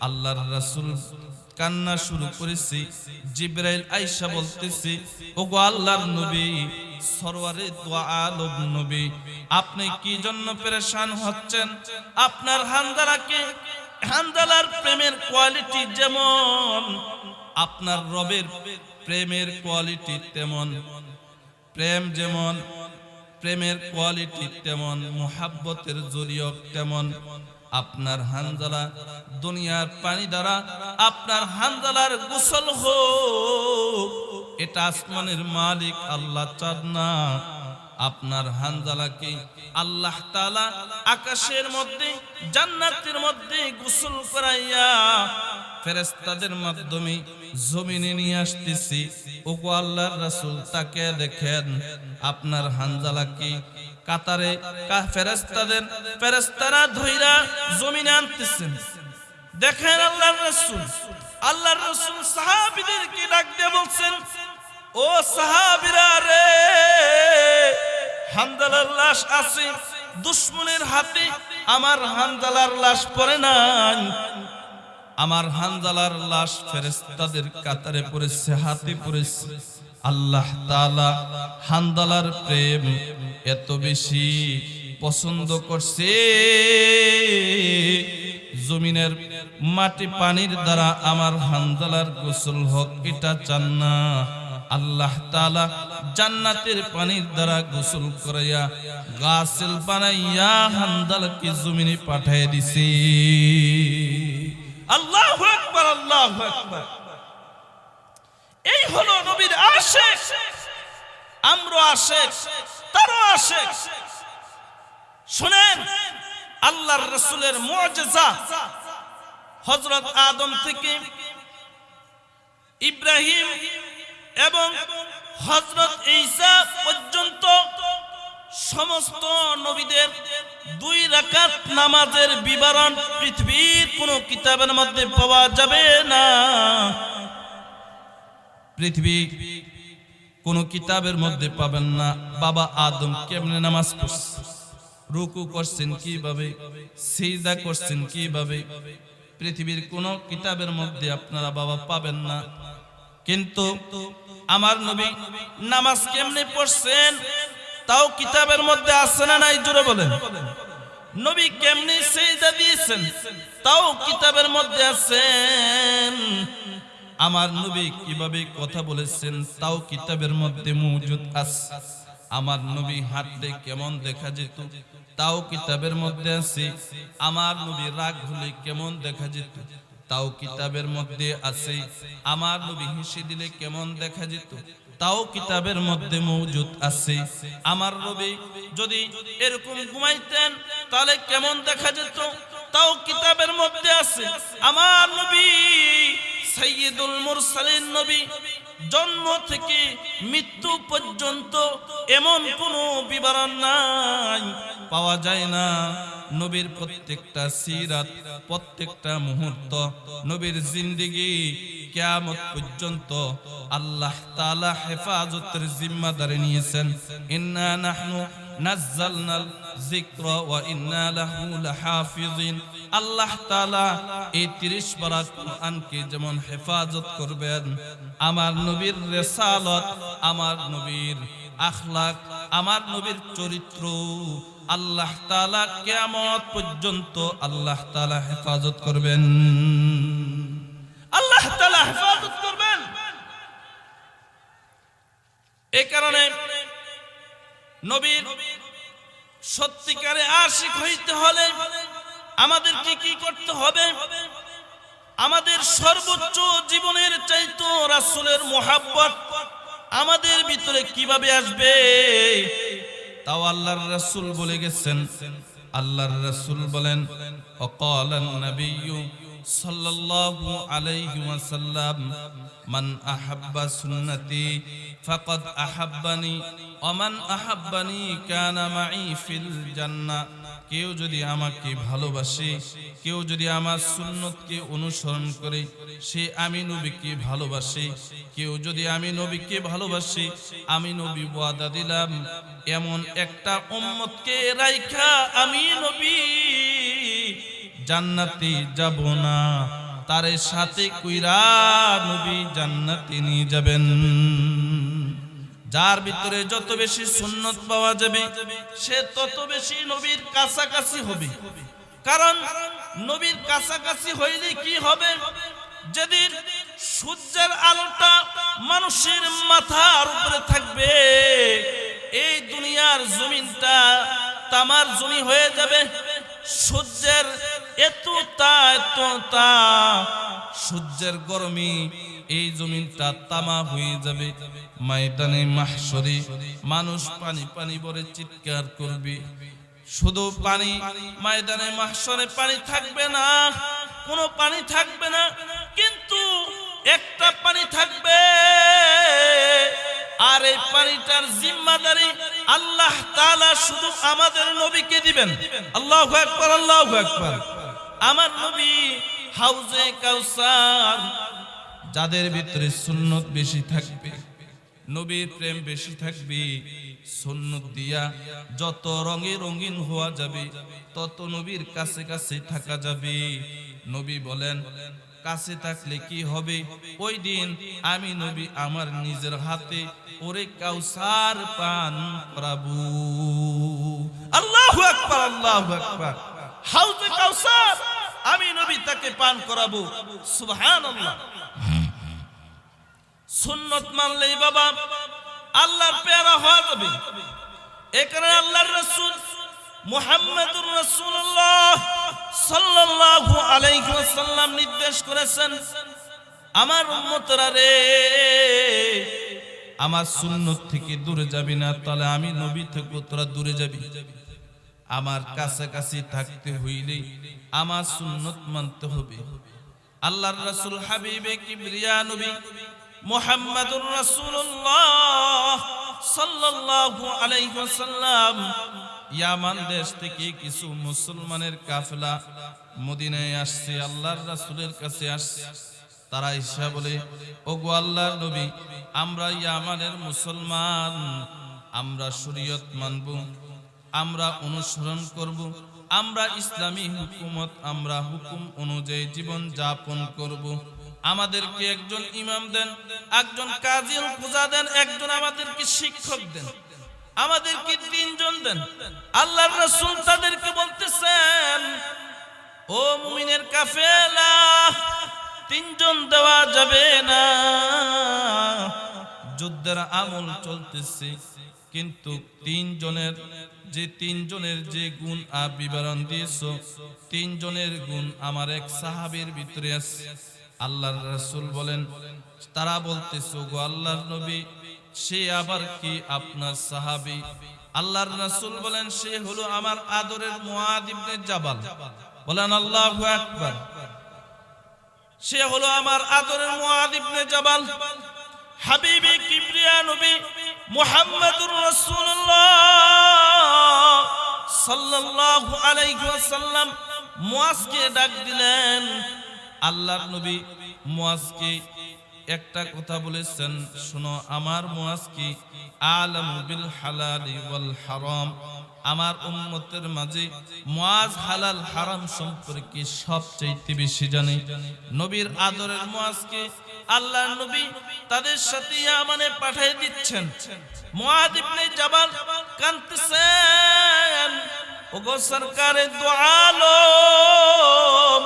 আল্লাহর রাসূল কান্না শুরু করেছে। জিবরাইল আয়েশা বলতেছে, ওগো আল্লাহর নবী, সরওয়ারে দো আলম নবী, আপনি কি জন্য পেরেশান হচ্ছেন? আপনার হানজালাকে, হানজালার প্রেমের কোয়ালিটি যেমন, আপনার রবের প্রেমের কোয়ালিটি তেমন, প্রেম যেমন, প্রেমের কোয়ালিটি তেমন, মুহাব্বতের জরিয়ত তেমন। আপনার হানজালা দুনিয়ার পানি দ্বারা আপনার হানজালার গোসল হোক, এটা আসমানের মালিক আল্লাহ চান না। আপনার হানজালাকে আল্লাহ তাআলা আকাশের মধ্যে, জান্নাতের মধ্যে গোসল করাইয়া ফেরেশতাদের মাধ্যমে জমিনে নিয়ে আসতেছি। ওগো আল্লাহর রাসূল, তাকে দেখেন, আপনার হানজালাকে কাতারে ফেরেশতারা ধইরা জমিনে আনতেছেন। দেখেন আল্লাহর রাসূল সাহাবীদেরকে ডাক দিয়ে বলছেন, ও সাহাবীরা রে, হানজালার লাশ আছে দুশমনের হাতে, আমার হানজালার লাশ পড়ে নাই। আমার হানজালার লাশ ফেরেশতাদের কাতারে পড়েছে, হাতে পড়েছে। আল্লাহ তাআলা হানজালার প্রেম এত বেশি পছন্দ করছে, জমিনের মাটি পানির দ্বারা আমার হানজালার গোসল হোক, এটা চান না। আল্লাহ তাআলা জান্নাতের পানির দ্বারা গোসল করাইয়া গাসিল বানাইয়া হানজালাকে জমিনে পাঠিয়ে দিছে। আল্লাহু আকবার, আল্লাহু আকবার। এই হলো নবীর আশিক। আমরা আশিক, তারও আশিক। শুনেন, আল্লাহর রাসূলের মুজিজা, হযরত আদম থেকে ইব্রাহিম এবং হযরত ঈসা পর্যন্ত সমস্ত নবীদের 2 রাকাত নামাজের বিবরণ পৃথিবীর কোন কিতাবের মধ্যে পাওয়া যাবে না। পৃথিবী কোন কিতাবের মধ্যে পাবেন না। বাবা আদম কেমনে নামাজ পড়ছেন, রুকু করছেন কিভাবে, সিজদা করছেন কিভাবে, পৃথিবীর কোন কিতাবের মধ্যে আপনারা বাবা পাবেন না। কিন্তু আমার নবী নামাজ কেমনে পড়ছেন তাও কিতাবের মধ্যে আছে না নাই? জোরে বলেন। নবী কেমনে সিজদা দিয়েছেন তাও কিতাবের মধ্যে আছেন। আমার নবী কিভাবে কথা বলেছেন তাও কিতাবের মধ্যে মওজুদ আছে। আমার নবী হাঁটলে কেমন দেখা যেত তাও কিতাবের মধ্যে আছে। আমার নবী রাগ হলে কেমন দেখা যেত তাও কিতাবের মধ্যে আছে। আমার নবী হেসে দিলে কেমন দেখা যেত তাও কিতাবের মধ্যে মওজুদ আছে। আমার নবী যদি এরকম ঘুমাইতেন তাহলে কেমন দেখা যেত তাও কিতাবের মধ্যে আছে। আমার নবী সাইয়্যিদুল মুরসালিন নবী, জন্ম থেকে মৃত্যু পর্যন্ত এমন কোনো বিবরণ নাই, পাওয়া যায় না। নবীর প্রত্যেকটা সিরাত, প্রত্যেকটা মুহূর্ত, নবীর জিন্দেগি কিয়ামত পর্যন্ত আল্লাহ তাআলা হেফাজতের জিম্মাদারি নিয়েছেন। ইন্না নাহনু নাযালনাল যিকরা ওয়া ইন্না লাহু লাহাফিজিন। আল্লাহ তাআলা এই 30 পারা কোরআনকে যেমন হেফাজত করবেন, আমার নবীর রিসালাত, আমার নবীর আখলাক, আমার নবীর চরিত্র আল্লাহ তাআলা কিয়ামত পর্যন্ত আল্লাহ তাআলা হেফাজত করবেন। আল্লাহ তাআলা হেফাজত করবেন। এই কারণে নবীর সত্যিকারে আশিক হইতে হলে আমাদেরকে কি করতে হবে? আমাদের সর্বোচ্চ জীবনের চাইতো রাসূলের মুহাব্বত আমাদের ভিতরে কিভাবে আসবে তাও আল্লাহর রাসূল বলে গেছেন। আল্লাহর রাসূল বলেন, ওয়াকালান নাবিয়্যু সাল্লাল্লাহু আলাইহি ওয়াসাল্লাম, মান আহাব্বা সুন্নতি ফাকাদ আহাব্বানি ওয়া মান আহাব্বানি কানা মাই ফিল জান্নাহ। কেউ যদি আমাকে ভালোবাসে, কেউ যদি আমার সুন্নতকে অনুসরণ করে, সে আমি নবীকে ভালোবাসে। কেউ যদি আমি নবীকে ভালোবাসে, আমি নবী ওয়াদা দিলাম এমন একটা উম্মতকে রাইখা আমি নবী জান্নাতে যাব না, তার সাথে কইরা নবী জান্নাতে নিয়ে যাবেন। যার ভিতরে যত বেশি সুন্নত পাওয়া যাবে সে তত বেশি নবীর কাছাকাছি হবে। কারণ নবীর কাছাকাছি হইলে কি হবে? যেদিন সূর্যের আলোটা মানুষের মাথার উপরে থাকবে, এই দুনিয়ার জমিনটা তামার জমি হয়ে যাবে। সূর্যের এত তা সূর্যের গরমে এই জমিনটা তামা হয়ে যাবে। ময়দানে মাহশরে মানুষ পানি পানি বলে চিৎকার করবে। শুধু পানি, ময়দানে মাহশরে পানি থাকবে না, কোনো পানি থাকবে না, কিন্তু একটা পানি থাকবে। আর এই পানিটার জিম্মাদারি আল্লাহ তাআলা শুধু আমাদের নবীকে দিবেন। আল্লাহু আকবার, আল্লাহু আকবার। আমার নবী হাউজে কাউসার, যাদের ভিতরে সুন্নত বেশি থাকবে, নবীর প্রেম বেশি থাকবে, সুন্নত দিয়া যত রঙে রঙিন হওয়া যাবে তত নবীর কাছে কাছে থাকা যাবে। নবী বলেন, কাছে থাকলে কি হবে? ওই দিন আমি নবী আমার নিজের হাতে ওরে কাউসার পান করাবো। আল্লাহু আকবার, আল্লাহু আকবার। হাউজে কাউসার আমি নবী তাকে পান করাবো। সুবহানাল্লাহ। সুন্নত মানলেই বাবা আল্লাহর পেয়ারা হওয়া যাবে। এই কারণে আল্লাহর রাসূল মুহাম্মদুর রাসূলুল্লাহ সাল্লাল্লাহু আলাইহি ওয়াসাল্লাম নির্দেশ করেছেন, আমার উম্মতরা রে, আমার সুন্নত থেকে দূরে যাবি না, তাহলে আমি নবী থেকে তোরা দূরে যাবি। আমার কাছাকাছি থাকতে হইলে আমার সুন্নত মানতে হবে। আল্লাহর রাসূল হাবিবে কিবরিয়া নবী মুহাম্মদুর রাসূলুল্লাহ সাল্লাল্লাহু আলাইহি ওয়াসাল্লাম ইয়ামান দেশ থেকে কিছু মুসলমানের কাফেলা মদিনায় আসছে, আল্লাহর রাসূলের কাছে আসছে। তারা এসে বলে, ওগো আল্লাহর নবী, আমরা ইয়ামানের মুসলমান, আমরা শরীয়ত মানব, আমরা অনুসরণ করব, আমরা ইসলামী হুকুমত, আমরা হুকুম অনুযায়ী জীবন যাপন করব। আমাদেরকে একজন ইমাম দেন, একজন কাজী খুঁজা দেন, একজন আমাদেরকে শিক্ষক দেন, আমাদেরকে 3 জন দেন। আল্লাহর রাসূল তাদেরকে বলতেছে, ও মুমিনের কাফেলা, তিনজন দেওয়া যাবে না। যুদ্ধের আমল চলতেছে, কিন্তু তিনজনের যে গুণ বিবরণ দিয়েছো, তিনজনের গুণ আমার এক সাহাবীর ভিতরে আছে। আল্লাহর রাসূল বলেন, তারা বলতেছো গো আল্লাহর নবী, সে আবার কি আপনার সাহাবী? আল্লাহর রাসূল বলেন, সে হলো আমার আদরের মুআদ ইবনে জাবাল। বলেন আল্লাহু আকবার। সে হলো আমার আদরের মুআদ ইবনে জাবাল। হাবিবি কিবরিয়া নবী মুহাম্মদুর রাসূলুল্লাহ সাল্লাল্লাহু আলাইহি ওয়াসাল্লাম মুআজকে ডাক দিলেন। আল্লাহর নবী মুআজকে একটা কথা বলেছেন, শোনো আমার মুআজ কি আলামু বিল হালালি ওয়াল হারাম। আমার উম্মতের মাঝে মুআজ হালাল হারাম সম্পর্কে সবচেয়ে বেশি জানে। নবীর আদরের মুআজকে আল্লাহর নবী তাদের সাথে ইয়ামানে পাঠিয়ে দিচ্ছেন। মুআদ ইবনে জাবাল কাঁদতেছেন, ওগো সরকারে দু আলম,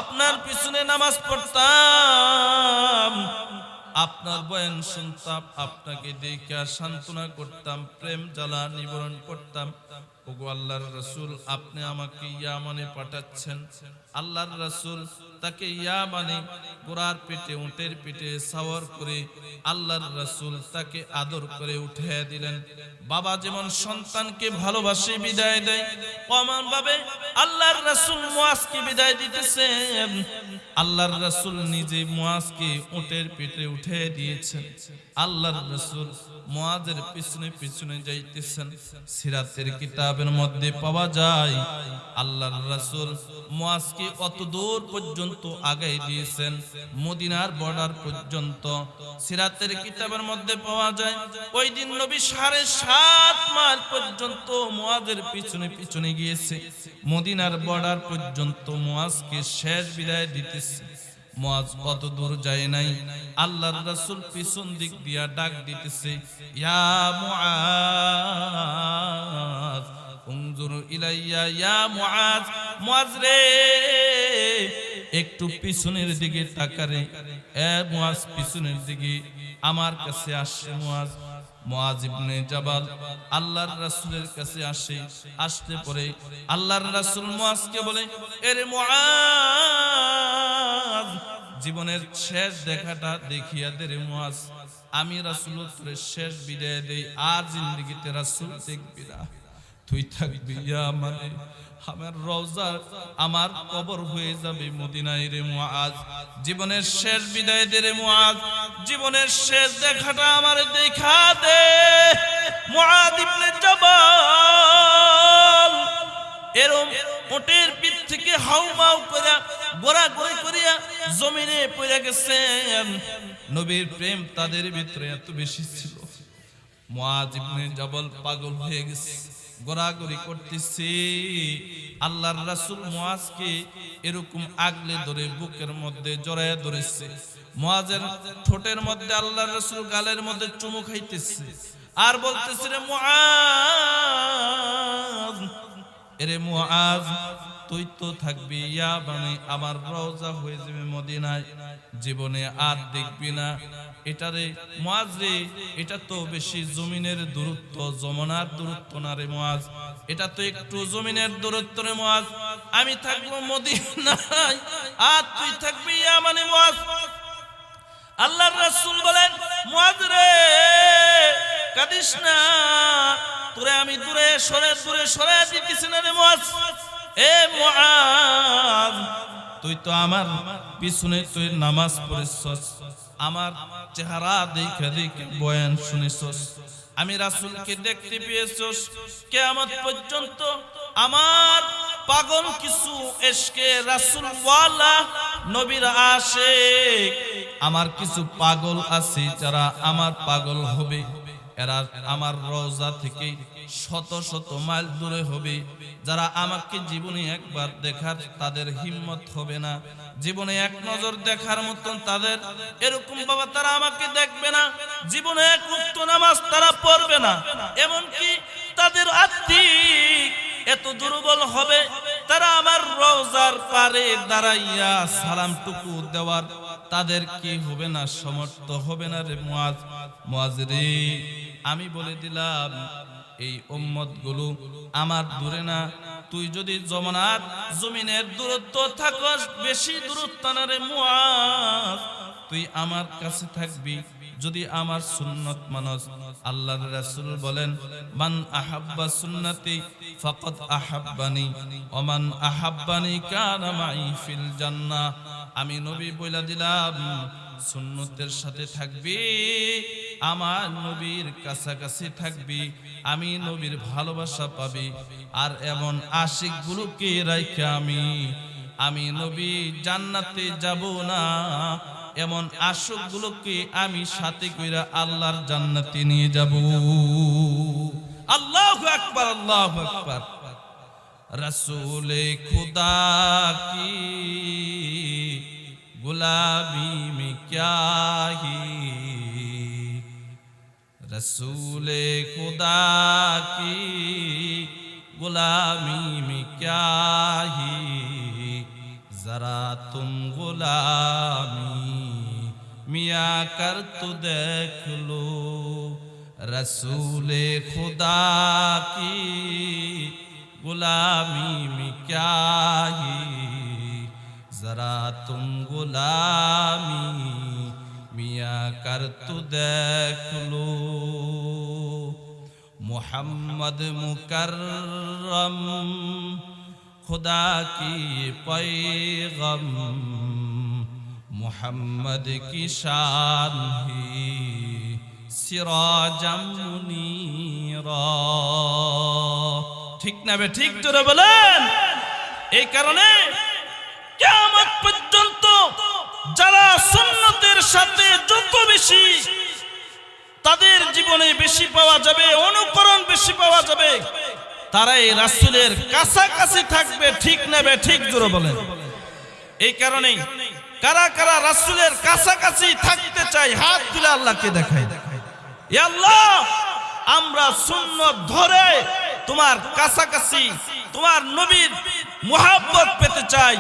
আপনার পিছনে নামাজ পড়তাম, আপনার বয়ান শুনতাম, আপনাকে দেখে সান্ত্বনা করতাম, প্রেম জ্বালা নিবারণ করতাম। ওগো আল্লাহর রাসূল, আপনি আমাকে ইয়ামানে পাঠাচ্ছেন। আল্লাহর রাসূল তাকে ইয়ামানে ঘোড়ার পিঠে, উটের পিঠে সাওয়ার করে আল্লাহর রাসূল তাকে আদর করে উঠিয়ে দিলেন। বাবা যেমন সন্তানকে ভালোবাসে বিদায় দেয়, অমন ভাবে আল্লাহর রাসূল মুআজকে বিদায় দিতেছেন। আল্লাহর রাসূল নিজে মুআজকে উটের পিঠে উঠিয়ে দিয়েছেন। আল্লাহর রাসূল মুআজের পিছনে পিছনে যাইতেছেন। সিরাতের কিতাবের মধ্যে পাওয়া যায় আল্লাহর রাসূল মুআজকে অত দূর পর্যন্ত আগাই দিয়েছেন, মদিনার বর্ডার পর্যন্ত। সিরাতের কিতাবের মধ্যে পাওয়া যায় ওই দিন নবী 7.5 মাইল পর্যন্ত মুআজের পিছনে পিছনে গিয়েছে, মদিনার বর্ডার পর্যন্ত মুআজকে শেষ বিদায় দিতেছে। মুআজ কত দূর যায় নাই, আল্লাহর রাসূল পিছন দিক দিয়া ডাক দিতেছে, ইয়া মুআজ উনজুর ইলাইয়া, ইয়া মুআজ, মুআজ রে একটু পিছনের দিকে তাকারে। এ মুআজ পিছনের দিকে আমার কাছে আসে। মুআজ ইবনে জাবাল আল্লাহর রাসূলের কাছে আসে। আসতে পরে আল্লাহর রাসূল মুআজকে বলে, এরে মুআজ, জীবনের শেষ দেখাটা দেখিয়া দে রে মুআজ। আমি রাসূল তোরে শেষ বিদায় দেই, আর জিন্দেগিতে রাসূল দেখবি না, তুই থাকবি ইয়ামানে। আমার রওজা আমার কবর হয়ে যাবে মদিনায় রে মুআজ। জীবনের শেষ বিদায় দে রে মুআজ, জীবনের শেষ দেখাটা আমার দেখা দে। মুআদ ইবনে জাবাল এরম উটের পিঠ থেকে হাউমাউ করে গোড়াগড়ি করিয়া জমিনে পড়ে গেছে। নবীর প্রেম তাদের ভিতরে এত বেশি ছিল, মুআদ ইবনে জাবাল পাগল হয়ে গেছে, গোড়াগড়ি করতেছে। আল্লাহর রাসূল মুআজকে এরকম আগলে ধরে বুকের মধ্যে জড়ায় ধরেছে। মুআজের ঠোঁটের মধ্যে আল্লাহর রাসূল গালের মধ্যে চুমু খাইতেছে আর বলতেছে, রে মুআজ, এরে মুআজ, তুই তো থাকবি ইয়ামানে, আমার রওজা হয়ে যাবে মদিনায়, জীবনে আর দেখবি না। এটারে মুআজ রে, এটা তো বেশি জমিনের দূরত্ব, যমুনার দূরত্ব না রে মুআজ, এটা তো একটু জমিনের দূরত্ব রে মুআজ। আমি থাকবো মদিনায় আর তুই থাকবি ইয়ামানে মুআজ। আল্লাহর রাসূল বলেন, মুআজ রে কাঁদিস না, তোরে আমি দূরে সরে দিতেছি না রে মুআজ। এ মুআজ, তুই তো আমার পিছনে তুই নামাজ পড়েছস, আমার চেহারা দেখে দেখে বয়ান শুনেছস, আমি রাসূলকে দেখতে পেয়েছস। কিয়ামত পর্যন্ত আমার পাগল কিছু ইশকে রাসূল ওয়ালা নবীর আশিক, আমার কিছু পাগল আছে যারা আমার পাগল হবে। এরা আমার রওজা থেকে শত শত মাইল দূরে হবে। যারা আমাকে জীবনে একবার দেখার তাদের হিম্মত হবে না, জীবনে এক নজর দেখার মতন তাদের এরকম বাবা তারা আমাকে দেখবে না, জীবনে এক ওয়াক্ত নামাজ তারা পড়বে না। এমনকি তাদের আত্মিক এত দুর্বল হবে, তারা আমার রওজার পারে দাঁড়াইয়া সালামটুকু দেওয়ার তাদের কি হবে না, সমর্থ হবে না রে মুয়াজ। মুয়াজ রে, আমি বলে দিলাম এই উম্মত গুলো আমার দূরে না, তুই যদি জমিনের দূরত্ব থাকস, বেশি দূরত্ব না রে মুয়াজ, তুই আমার কাছে থাকবি যদি আমার সুন্নত মানস। আল্লাহর রাসূল বলেন, মান আহাব্বা সুন্নতি ফাকাদ আহাব্বানি ওয়া মান আহাব্বানি কানা মাই ফিল জান্নাহ। আমি নবী বইলা দিলাম, সুন্নতের সাথে থাকবি, আমার নবীর কাছাকাছি থাকবি, আমি নবীর ভালোবাসা পাবি। আর এমন আশিক গুলোকে রাইখা আমি নবী জান্নাতে যাব না, এমন আশিক গুলোকে আমি সাথে কইরা আল্লাহর জান্নাতে নিয়ে যাব। আল্লাহু আকবার, আল্লাহু আকবার। रसूले खुदा की गुलामी में क्या ही, रसूले खुदा की गुलामी में क्या ही, जरा तुम गुलामी मियाँ कर तो देख लो, रसूले खुदा की गुलामी में क्या ही, जरा तुम गुलामी मियाँ कर तो देख लो। मोहम्मद मुकर्रम खुदा की पैगम, मोहम्मद की शान ही सिराजम मुनीरा। ঠিক না বে ঠিক জোরে বলেন। এই কারণে কিয়ামত পর্যন্ত যারা সুন্নতের সাথে যত বেশি তাদের জীবনে বেশি পাওয়া যাবে, অনুকরণ বেশি পাওয়া যাবে, তারাই রাসূলের কাছাকাছি থাকবে। ঠিক না বে ঠিক জোরে বলেন। এই কারণে কারা কারা রাসূলের কাছাকাছি থাকতে চাই, হাত তুলে আল্লাহকে দেখাই, ইয়া আল্লাহ আমরা সুন্নত ধরে তোমার কাছাকাছি, তোমার নবীর মুহাব্বত পেতে চাই,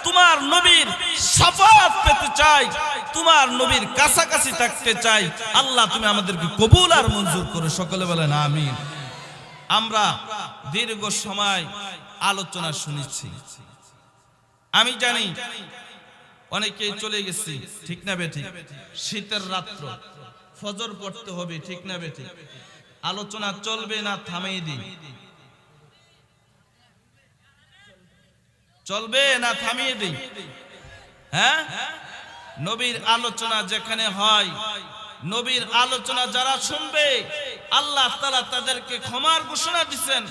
তোমার নবীর শাফাআত পেতে চাই, তোমার নবীর কাছাকাছি থাকতে চাই। আল্লাহ তুমি আমাদেরকে কবুল আর মঞ্জুর করে, সকলে বলেন আমিন। আমরা দীর্ঘ সময় আলোচনা শুনেছি, আমি জানি অনেকেই চলে গেছি, ঠিক না বেঠিক? শীতের রাত্র, ফজর পড়তে হবে, ঠিক না বেঠিক? আলোচনা চলবে না থামিয়ে দিই? চলবে না থামিয়ে দিই? হ্যাঁ, নবীর আলোচনা যেখানে হয়, নবীর আলোচনা যারা শুনবে আল্লাহ তাআলা তাদেরকে ক্ষমার ঘোষণা দিবেন।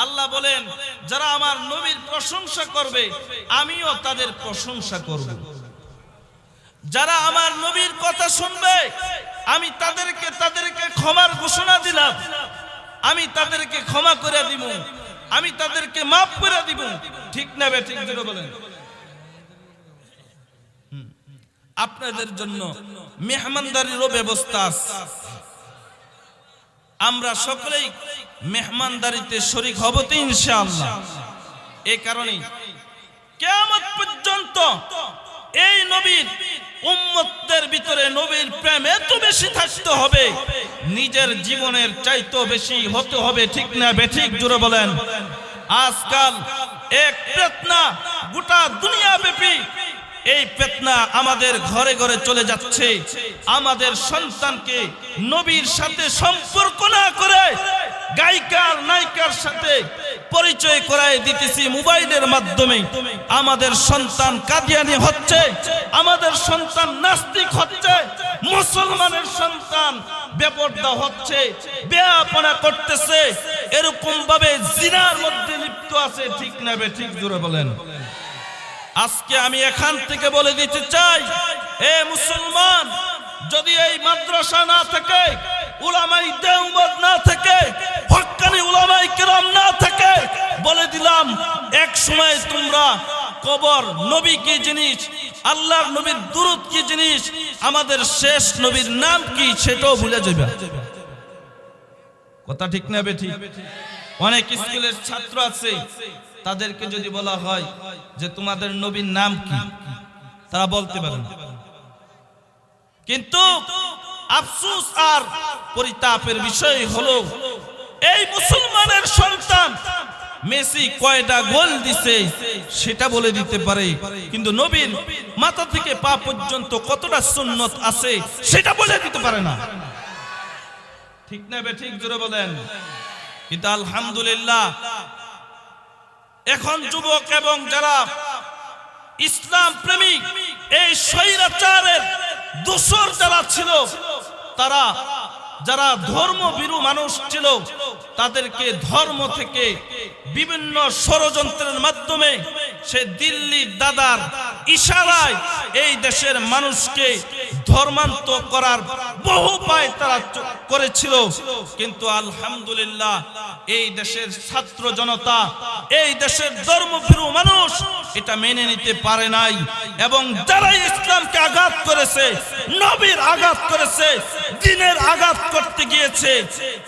আল্লাহ বলেন, যারা আমার নবীর প্রশংসা করবে আমিও তাদের প্রশংসা করব। যারা আমার নবীর কথা শুনবে আমি তাদেরকে ক্ষমার ঘোষণা দিলাম, আমি তাদেরকে ক্ষমা করে দিব, আমি তাদেরকে মাফ করে দিব। ঠিক না বে ঠিক জোরে বলেন। আপনাদের জন্য মেহমানদারিরও ব্যবস্থা আছে, আমরা সকলেই মেহমানদারিতে শরীক হব তো ইনশাআল্লাহ। এই কারণে কিয়ামত পর্যন্ত এই নবীর উম্মতদের ভিতরে নবীর প্রেম এত বেশি থাকতে হবে, নিজের জীবনের চাইতে বেশি হতে হবে। ঠিক না বেঠিক জোরে বলেন। আজকাল এক ফিতনা গোটা দুনিয়া ব্যাপী, এই ফিতনা আমাদের ঘরে ঘরে চলে যাচ্ছে। আমাদের সন্তানকে নবীর সাথে সম্পর্ক না করে গায়িকার নায়িকার সাথে পরিচয় করায় দিতেছি মোবাইলের মাধ্যমে। আমাদের সন্তান কাদিয়ানি হচ্ছে, আমাদের সন্তান নাস্তিক হচ্ছে, মুসলমানের সন্তান বেপরদা হচ্ছে, বেয়াপনা করতেছে, এরকম ভাবে জিনার মধ্যে লিপ্ত আছে। ঠিক না বে ঠিক জোরে বলেন। আজকে আমি এখান থেকে বলে দিতে চাই, এ মুসলমান, যদি এই মাদ্রাসা না থাকে, উলামায়ে দেওবন্দ না থাকে, হক্কানি উলামায়ে কিরাম না থাকে, বলে দিলাম এক সময় তোমরা কবর নবী কি জিনিস, আল্লাহর নবীর দুরূদ কি জিনিস, আমাদের শেষ নবীর নাম কি সেটাও ভুলে যাবে। কথা ঠিক না বেঠিক? অনেক স্কুলের ছাত্র আছে, তাদেরকে যদি বলা হয় যে তোমাদের নবীর নাম কি, তারা বলতে পারে না। কিন্তু আফসোস আর পরিতাপের বিষয় হলো এই মুসলমানের সন্তান মেসি কয়টা গোল দিছে সেটা বলে দিতে পারে, কিন্তু নবীর মাথা থেকে পা পর্যন্ত কতটা সুন্নত আছে সেটা বলে দিতে পারে না। ঠিক না ঠিক জোরে বলেন। কিন্তু আলহামদুলিল্লাহ এখন যুবক এবং যারা ইসলাম প্রেমিক এই স্বৈরাচারের দোসর যারা ছিল, তারা যারা ধর্মভীরু মানুষ ছিল, তাদেরকে ধর্ম থেকে বিভিন্ন ষড়যন্ত্রের মাধ্যমে সে দিল্লির দাদার ইশারায় এই দেশের মানুষকে ধর্মান্তর করার বহু উপায় তারা করেছিল। কিন্তু আলহামদুলিল্লাহ এই দেশের ছাত্র জনতা, এই দেশের ধর্মভীরু মানুষ এটা মেনে নিতে পারে নাই, এবং যারা ইসলামকে আঘাত করেছে, নবীর আঘাত করেছে, দ্বীনের আঘাত করতে গিয়েছে,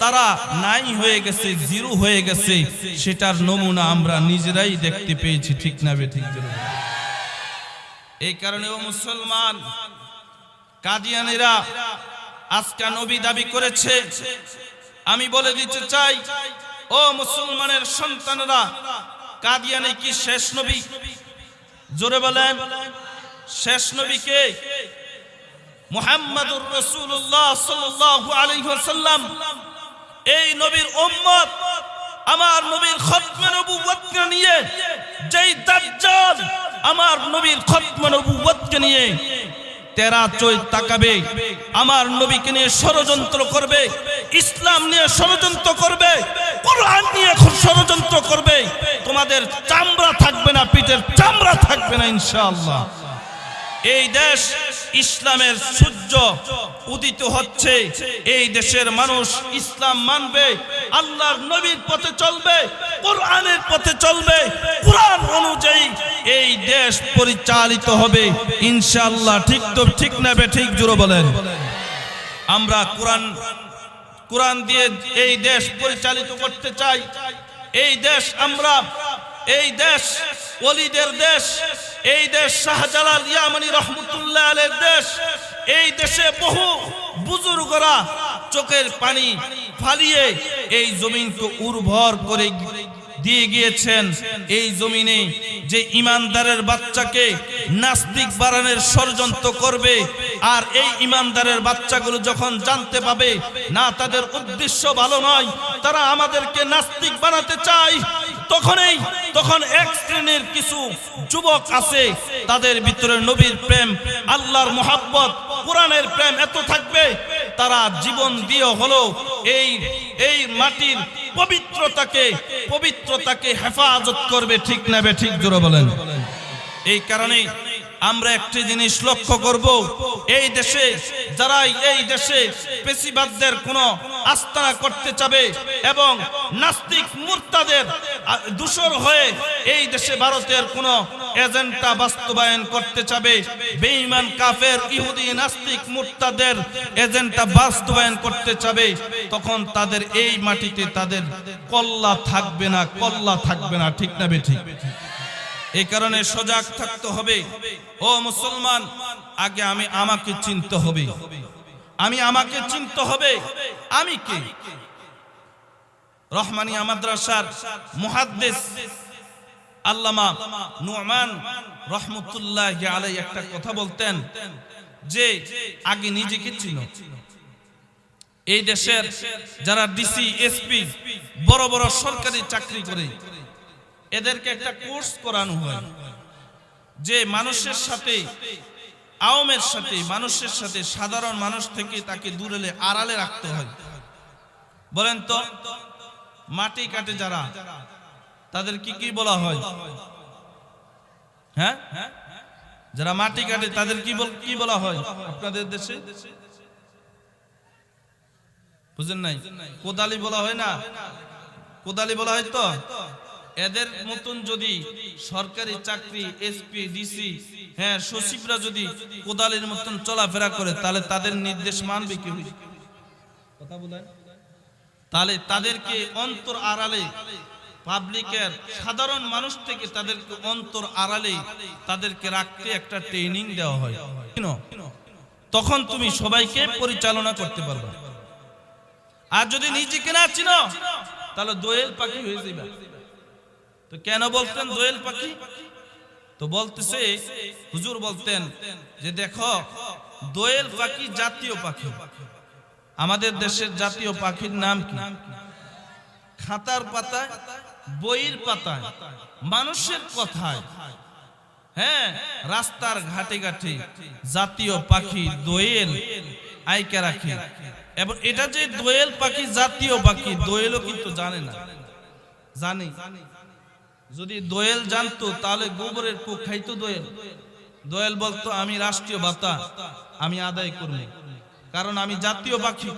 তারা নাই হয়ে গেছে, জিরো হয়ে গেছে। সেটার নমুনা আমরা নিজেরাই দেখতে পেয়েছি। ঠিক না ঠিক? এই কারণে ও মুসলমান, কাদিয়ানীরা আজকে নবী দাবি করেছে। আমি বলে দিতে চাই, ও মুসলমানের সন্তানরা, কাদিয়ানী কি শেষ নবী? জোরে বলেন, শেষ নবী কে? মুহাম্মাদুর রাসূলুল্লাহ সাল্লাল্লাহু আলাইহি ওয়াসাল্লাম। এই নবীর উম্মত আমার নবীর খতমে নবুয়তকে নিয়ে, যেই দাজ্জাল আমার নবীর খতমে নবুয়তকে নিয়ে তেরা চোখ তাকাবে, আমার নবীকে নিয়ে ষড়যন্ত্র করবে, ইসলাম নিয়ে ষড়যন্ত্র করবে, কোরআন নিয়ে ষড়যন্ত্র করবে, তোমাদের চামড়া থাকবে না, পিঠের চামড়া থাকবে না ইনশাআল্লাহ। এই দেশ ইসলামের সূর্য উদিত হচ্ছে, এই দেশের মানুষ ইসলাম মানবে, আল্লাহর নবীর পথে চলবে, কোরআনের পথে চলবে, কোরআন অনুযায়ী এই দেশ পরিচালিত হবে ইনশাআল্লাহ। ঠিক তো ঠিক না ঠিক জোরে বলেন। আমরা কোরআন দিয়ে এই দেশ পরিচালিত করতে চাই। এই দেশ আমরা, এই দেশ ওলিদের দেশ, এই দেশ শাহজালাল ইয়ামানি রহমতুল্লাহ আলাইহির দেশ। এই দেশে বহু বুজুর্গরা চোখের পানি ফালিয়ে এই জমিনকে উর্বর করে দিয়ে গিয়েছেন। এই জমিনে যে ইমানদারের বাচ্চাকে নাস্তিক বানানোর ষড়যন্ত্র করবে, আর এই ইমানদারের বাচ্চাগুলো যখন জানতে পাবে না তাদের উদ্দেশ্য ভালো নয়, তারা আমাদেরকে নাস্তিক বানাতে চায়, তখন এক শ্রেণীর কিছু যুবক আছে, তাদের ভিতরে নবীর প্রেম, আল্লাহর মুহাব্বত, কোরআনের প্রেম এত থাকবে, তারা জীবন দিয়ে হলো এই মাটির পবিত্রতাকে হেফাজত করবে। ঠিক না ঠিক জোরে বলেন। এই কারণে আমরা একটি জিনিস লক্ষ্য করব, এই দেশে যারা এই দেশে পেশিবাদদের কোনো আস্তানা করতে চাবে এবং নাস্তিক মুরতাদের দূষর হয়ে এই দেশে ভারতের কোনো এজেন্ডা বাস্তবায়ন করতে চাবে, বেঈমান কাফের ইহুদি নাস্তিক মুরতাদের এজেন্ডা বাস্তবায়ন করতে চাবে, তখন তাদের এই মাটিতে তাদের কল্লা থাকবে না। ঠিক না ঠিক? এই কারণে সজাগ থাকতে হবে। ও মুসলমান, আগে আমাকে চিনতে হবে, আমাকে চিনতে হবে আমি কে। রহমানিয়া মাদ্রাসার মুহাদ্দিস আল্লামা নুমান রহমতুল্লাহি আলাইহি একটা কথা বলতেন যে আগে নিজেকে চিনো। এই দেশের যারা ডিসি, এসপি, বড় বড় সরকারি চাকরি করে, এদেরকে একটা কোর্স করানো হয় যে মানুষের সাথে, আওয়ামের সাথে, মানুষের সাথে, সাধারণ মানুষ থেকে তাকে দূরে আড়ালে রাখতে হয়। বলেন তো, মাটি কাটে যারা, তাদের কি বলা হয়? হ্যাঁ, যারা মাটি কাটে তাদের কি বলা হয় আপনাদের দেশে? বুঝেন নাই? কোদালি বলা হয় না? কোদালি বলা হয় তো। এদের মতন যদি সরকারি চাকরি, এসপি, ডিসি, সচিবরা যদি কোদালির মতন চলাফেরা করে, তাহলে তাদের নির্দেশ মানবে কি? কথা বলেন। তাহলে তাদেরকে অন্তর আড়ালে পাবলিকের সাধারণ মানুষ থেকে তাদেরকে অন্তর আড়ালে তাদেরকে রাখতে একটা ট্রেনিং দেওয়া হয়, তখন তুমি সবাইকে পরিচালনা করতে পারবে। আর যদি নিজেকে না চিনো তাহলে দোয়েল পাখি হয়ে যাবে। তো কেন বলতেন দোয়েল পাখি? তো বলতেছে হুজুর বলতেন যে দেখো, দোয়েল পাখি জাতীয় পাখি। আমাদের দেশের জাতীয় পাখির নাম কি? খাতার পাতায়, বইয়ের পাতায়, মানুষের কথায়, হ্যাঁ, রাস্তার ঘাটে ঘাটে জাতীয় পাখি দোয়েল আইকা রাখে। এবং এটা যে দোয়েল পাখি জাতীয় পাখি, দোয়েলও কিন্তু জানে না। জানি যদি দোয়েল জানতো তাহলে গোবরের পোক খাইতো দোয়েল। দোয়েল বলতো আমি রাষ্ট্রীয় ভাতা আমি আদায় করব, কারণ আমি জাতীয় পাখি।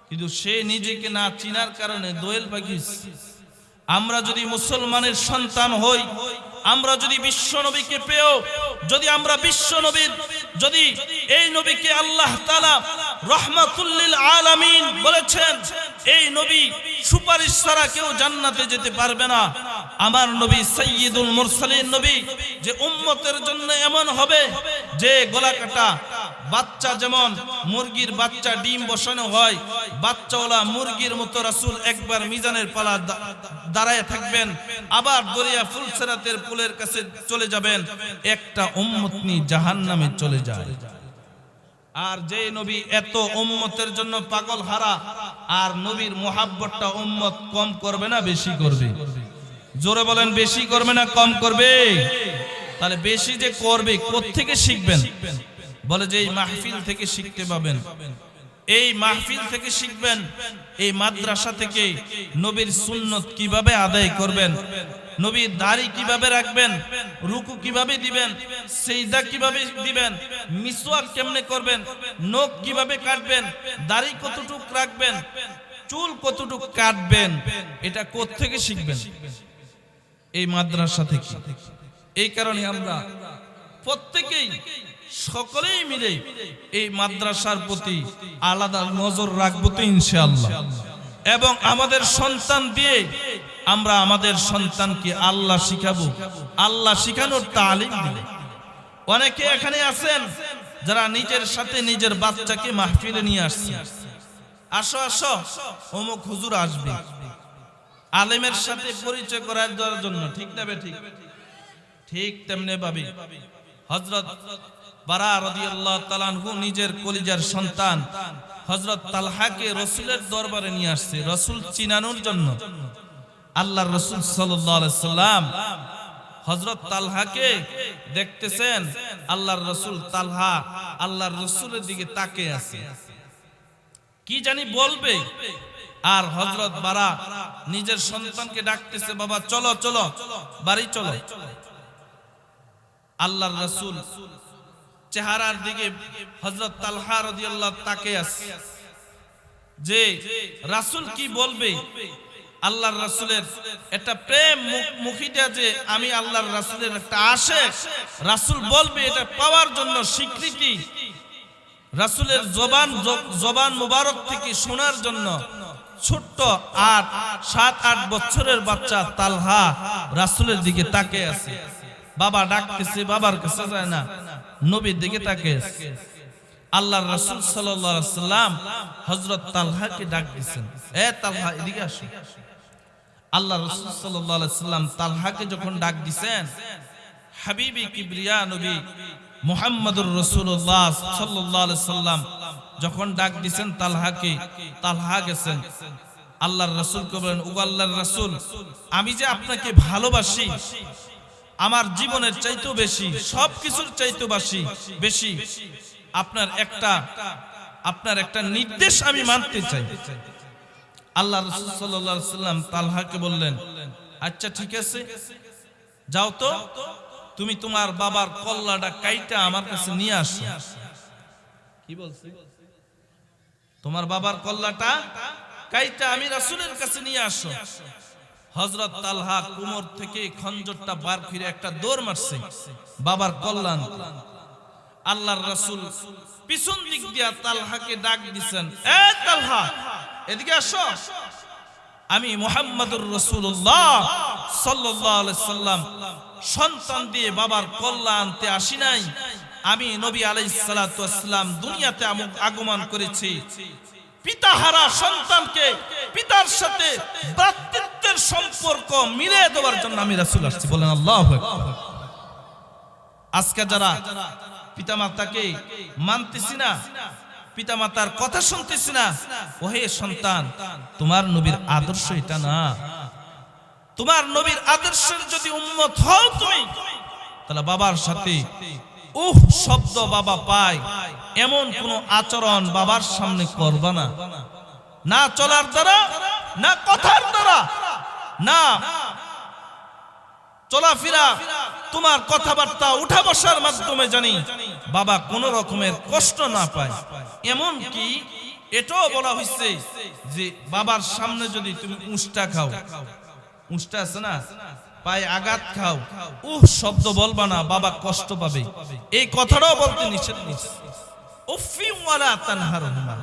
কিন্তু সে নিজেকে না চিনার কারণে দোয়েল পাখি। আমরা যদি মুসলমানের সন্তান হই, আমরা যদি বিশ্ব নবীকে পেও, যদি আমরা বিশ্ব নবীর, যদি এই নবীকে আল্লাহ তাআলা রাহমাতুল লিল আলামিন বলেছেন, এই নবী সুপারিশ ছাড়া কেউ জান্নাতে যেতে পারবে না। আমার নবী সাইয়্যিদুল মুরসালিন নবী, যে উম্মতের জন্য এমন হবে যে গলা কাটা বাচ্চা, যেমন মুরগির বাচ্চা ডিম বসানো হয়, বাচ্চাওয়ালা মুরগির মতো রাসূল একবার মিজানের পালা দাঁড়ায় থাকবেন, আবার দরিয়া ফুলসেরাতের পুলের কাছে চলে যাবেন, একটা উম্মত নিয়ে জাহান্নামে চলে যায়। আর যে নবী এত উম্মতের জন্য পাগল হারা, আর নবীর মুহাব্বতটা উম্মত কম করবে না বেশি করবে? জোরে বলেন, বেশি করবে না কম করবে? তাহলে বেশি যে করবে কোত্থেকে শিখবেন? বলে যে এই মাহফিল থেকে শিখতে পাবেন। এই মাহফিল থেকে শিখবেন, এই মাদ্রাসা থেকে নবীর সুন্নত কিভাবে আদায় করবেন, নবীর দাড়ি কিভাবে রাখবেন, রুকু কিভাবে দিবেন, সিজদা কিভাবে দিবেন, মিসওয়াক কেমনে করবেন, নখ কিভাবে কাটবেন, দাড়ি কতটুক রাখবেন, চুল কতটুক কাটবেন, এটা কোত্থেকে শিখবেন? এই মাদ্রাসা থেকে। এই কারণে আমরা প্রত্যেকেই সকলেই মিলে এই মাদ্রাসার প্রতি আলাদা নজর রাখবো তো ইনশাআল্লাহ। এবং আমাদের সন্তান দিয়ে আমরা আমাদের সন্তানকে আল্লাহ শিখাবো, আল্লাহ শিখানোর তালিম দিব। অনেকে এখানে আছেন যারা নিজের সাথে নিজের বাচ্চাকে মাহফিলে নিয়ে আসছে, আসো আসো অমুক হুজুর আসবে, আলেমের সাথে পরিচয় করার দেওয়ার জন্য, ঠিক না বেঠিক? ঠিক তেমনি ভাবে হযরত বারা রাদিয়াল্লাহু তাআলা আনহু নিজের কলিজার সন্তান হযরত তালহাকে রাসূলের দরবারে নিয়ে আসছে রাসূল চিনানোর জন্য। আল্লাহর রাসূল সাল্লাল্লাহু আলাইহি সাল্লাম হযরত তালহাকে দেখতেছেন, আল্লাহর রাসূল তালহা আল্লাহর রাসূলের দিকে তাকিয়ে আছে, কি জানি বলবে। আর হযরত বারা নিজের সন্তানকে ডাকতেছে, বাবা চলো চলো বাড়ি চলো। আল্লাহর রাসূল চেহারার দিকে হযরত তালহা রাদিয়াল্লাহু তাকিয়ে আছে যে রাসূল কি বলবে। আল্লাহর রাসূলের একটা প্রেম মুখিটা, যে আমি আল্লাহর রাসূলের একটা আশিক, রাসূল বলবে এটা পাওয়ার জন্য স্বীকৃতি, রাসূলের জবান মুবারক থেকে শোনার জন্য ছোট্ট 7-8 বছরের বাচ্চা তালহা রাসূলের দিকে তাকিয়ে আছে। বাবা ডাকতেছে, বাবার কাছে যায় না, নবীর দিকে তাকিয়ে আছে। আল্লাহর রাসূল সাল্লাল্লাহু আলাইহি সাল্লাম হযরত তালহাকে ডাক দিয়েছেন, এ তালহা এদিকে আসো। আল্লাহর রাসূল সাল্লাল্লাহু আলাইহি সাল্লাম তালহাকে যখন ডাক দিয়েছেন, হাবিবি কিবরিয়া নবী মুহাম্মদুর রাসূলুল্লাহ সাল্লাল্লাহু আলাইহি সাল্লাম যখন ডাক দিয়েছেন তালহাকে, তালহা গেছেন। আল্লাহর রাসূলকে বলেন, ও আল্লাহর রাসূল, আমি যে আপনাকে ভালোবাসি, আমার জীবনের চাইতেও বেশি, সবকিছুর চাইতেও বেশি, আপনার একটা নির্দেশ আমি মানতে চাই। আল্লাহ রাসূল সাল্লাল্লাহু আলাইহি সাল্লাম তালহাকে বললেন, আচ্ছা ঠিক আছে, যাও তো তুমি তোমার বাবার কল্লাটা কাইটা আমার কাছে নিয়ে আসো। কি বলছে? তোমার বাবার কল্লাটা কাইটা আমি রাসূলের কাছে নিয়ে আসো। হযরত তালহা কোমর থেকে খঞ্জরটা বার করে একটা দৌড় মারছে বাবার কল্যাণ। আল্লাহর রাসূল পিছন দিক দিয়া তালহাকে ডাক দিছেন, এ তালহা এদিকে আসো। আমি মুহাম্মদুর রাসূলুল্লাহ সাল্লাল্লাহু আলাইহি সাল্লাম সন্তান দিয়ে বাবার কল্যাণ আনতে আসি নাই। আমি নবী আলাইহিস সালাতু ওয়াস সালাম দুনিয়াতে আগমন করেছি পিতাহারা সন্তানকে পিতার সাথে ভ্রাতৃত্বের সম্পর্ক মিলিয়ে দেওয়ার জন্য আমি রাসূল আসছি। বলেন আল্লাহু আকবার। আজকে যারা পিতামাতাকে মানতেছি না, পিতামাতার কথা শুনতেছি না, ওহে সন্তান, তোমার নবীর আদর্শ এটা না। তোমার নবীর আদর্শের যদি উম্মত হও তুমি, তাহলে বাবার সাথে শব্দ বাবা পায় এমন কোন আচরণ বাবার সামনে করবা না, না চলার দ্বারা, না কথার দ্বারা, না চলাফেরা, তোমার কথাবার্তা উঠা বসার মাধ্যমে জানি বাবা কোন রকমের কষ্ট না পায়। এমন কি এটাও বলা হয়েছে যে বাবার সামনে যদি তুমি উষ্টা খাও, উষ্টা আছে না, পায়ে আঘাত খাও, শব্দ বলবা না, বাবা কষ্ট পাবে। এই কথাটাও বলতে নিষেধ করেছে। উফি ওয়ালা তানহারহুমা।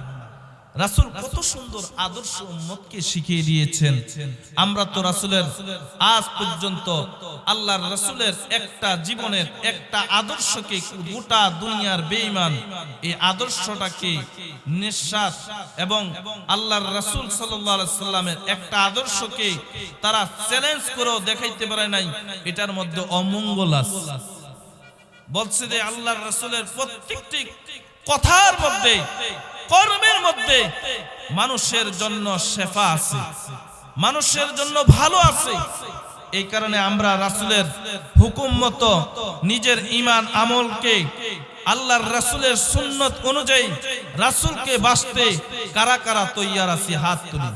রাসূল কত সুন্দর আদর্শ উম্মতকে শিখিয়ে দিয়েছেন। আমরা তো রাসূলের আজ পর্যন্ত আল্লাহর রাসূলের একটা জীবনের একটা আদর্শকে গোটা দুনিয়ার বেঈমান এই আদর্শটাকে নিঃশ্বাস এবং আল্লাহর রাসূল সাল্লাল্লাহু আলাইহি সাল্লামের একটা আদর্শকে তারা চ্যালেঞ্জ করেও দেখাইতে পারে নাই। এটার মধ্যে অমঙ্গল আছে। বলছে যে আল্লাহর রাসূলের প্রত্যেকটি কথার মধ্যে, কর্মের মধ্যে মানুষের জন্য শেফা আছে, মানুষের জন্য ভালো আছে। এই কারণে আমরা রাসূলের হুকুম মতো নিজের ঈমান আমলকে আল্লাহর রাসূলের সুন্নত অনুযায়ী রাসূলকে বাঁচতে কারা কারা তৈয়ার আছি, হাত তুলি।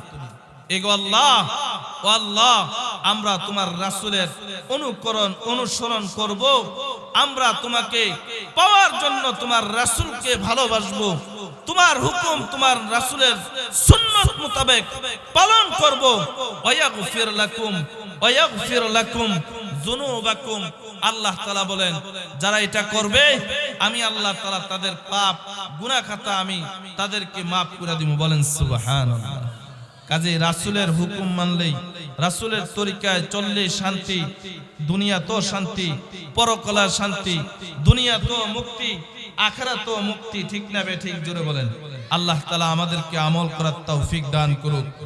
এগো আল্লাহ, ও আল্লাহ, আমরা তোমার রাসূলের অনুকরণ অনুসরণ করব। আমরা তোমাকে পাওয়ার জন্য তোমার রাসূলকে ভালোবাসবো, তোমার হুকুম তোমার রাসূলের সুন্নাত মোতাবেক পালন করব। ওয়ায়াগফির লাকুম ওয়ায়াগফির লাকুম যুনুবাকুম। আল্লাহ তাআলা বলেন, যারা এটা করবে আমি আল্লাহ তাআলা তাদের পাপ গুনাহ খাতা আমি তাদেরকে maaf করে দিব। বলেন সুবহানাল্লাহ। কাজে রাসূলের হুকুম মানলেই, রাসূলের তরিকায় চললে শান্তি, দুনিয়া তো শান্তি, পরকালে শান্তি, দুনিয়া তো মুক্তি, আখিরাত তো মুক্তি। ঠিক না বে ঠিক? জোরে বলেন। আল্লাহ তাআলা আমাদেরকে আমল করার তৌফিক দান করুক।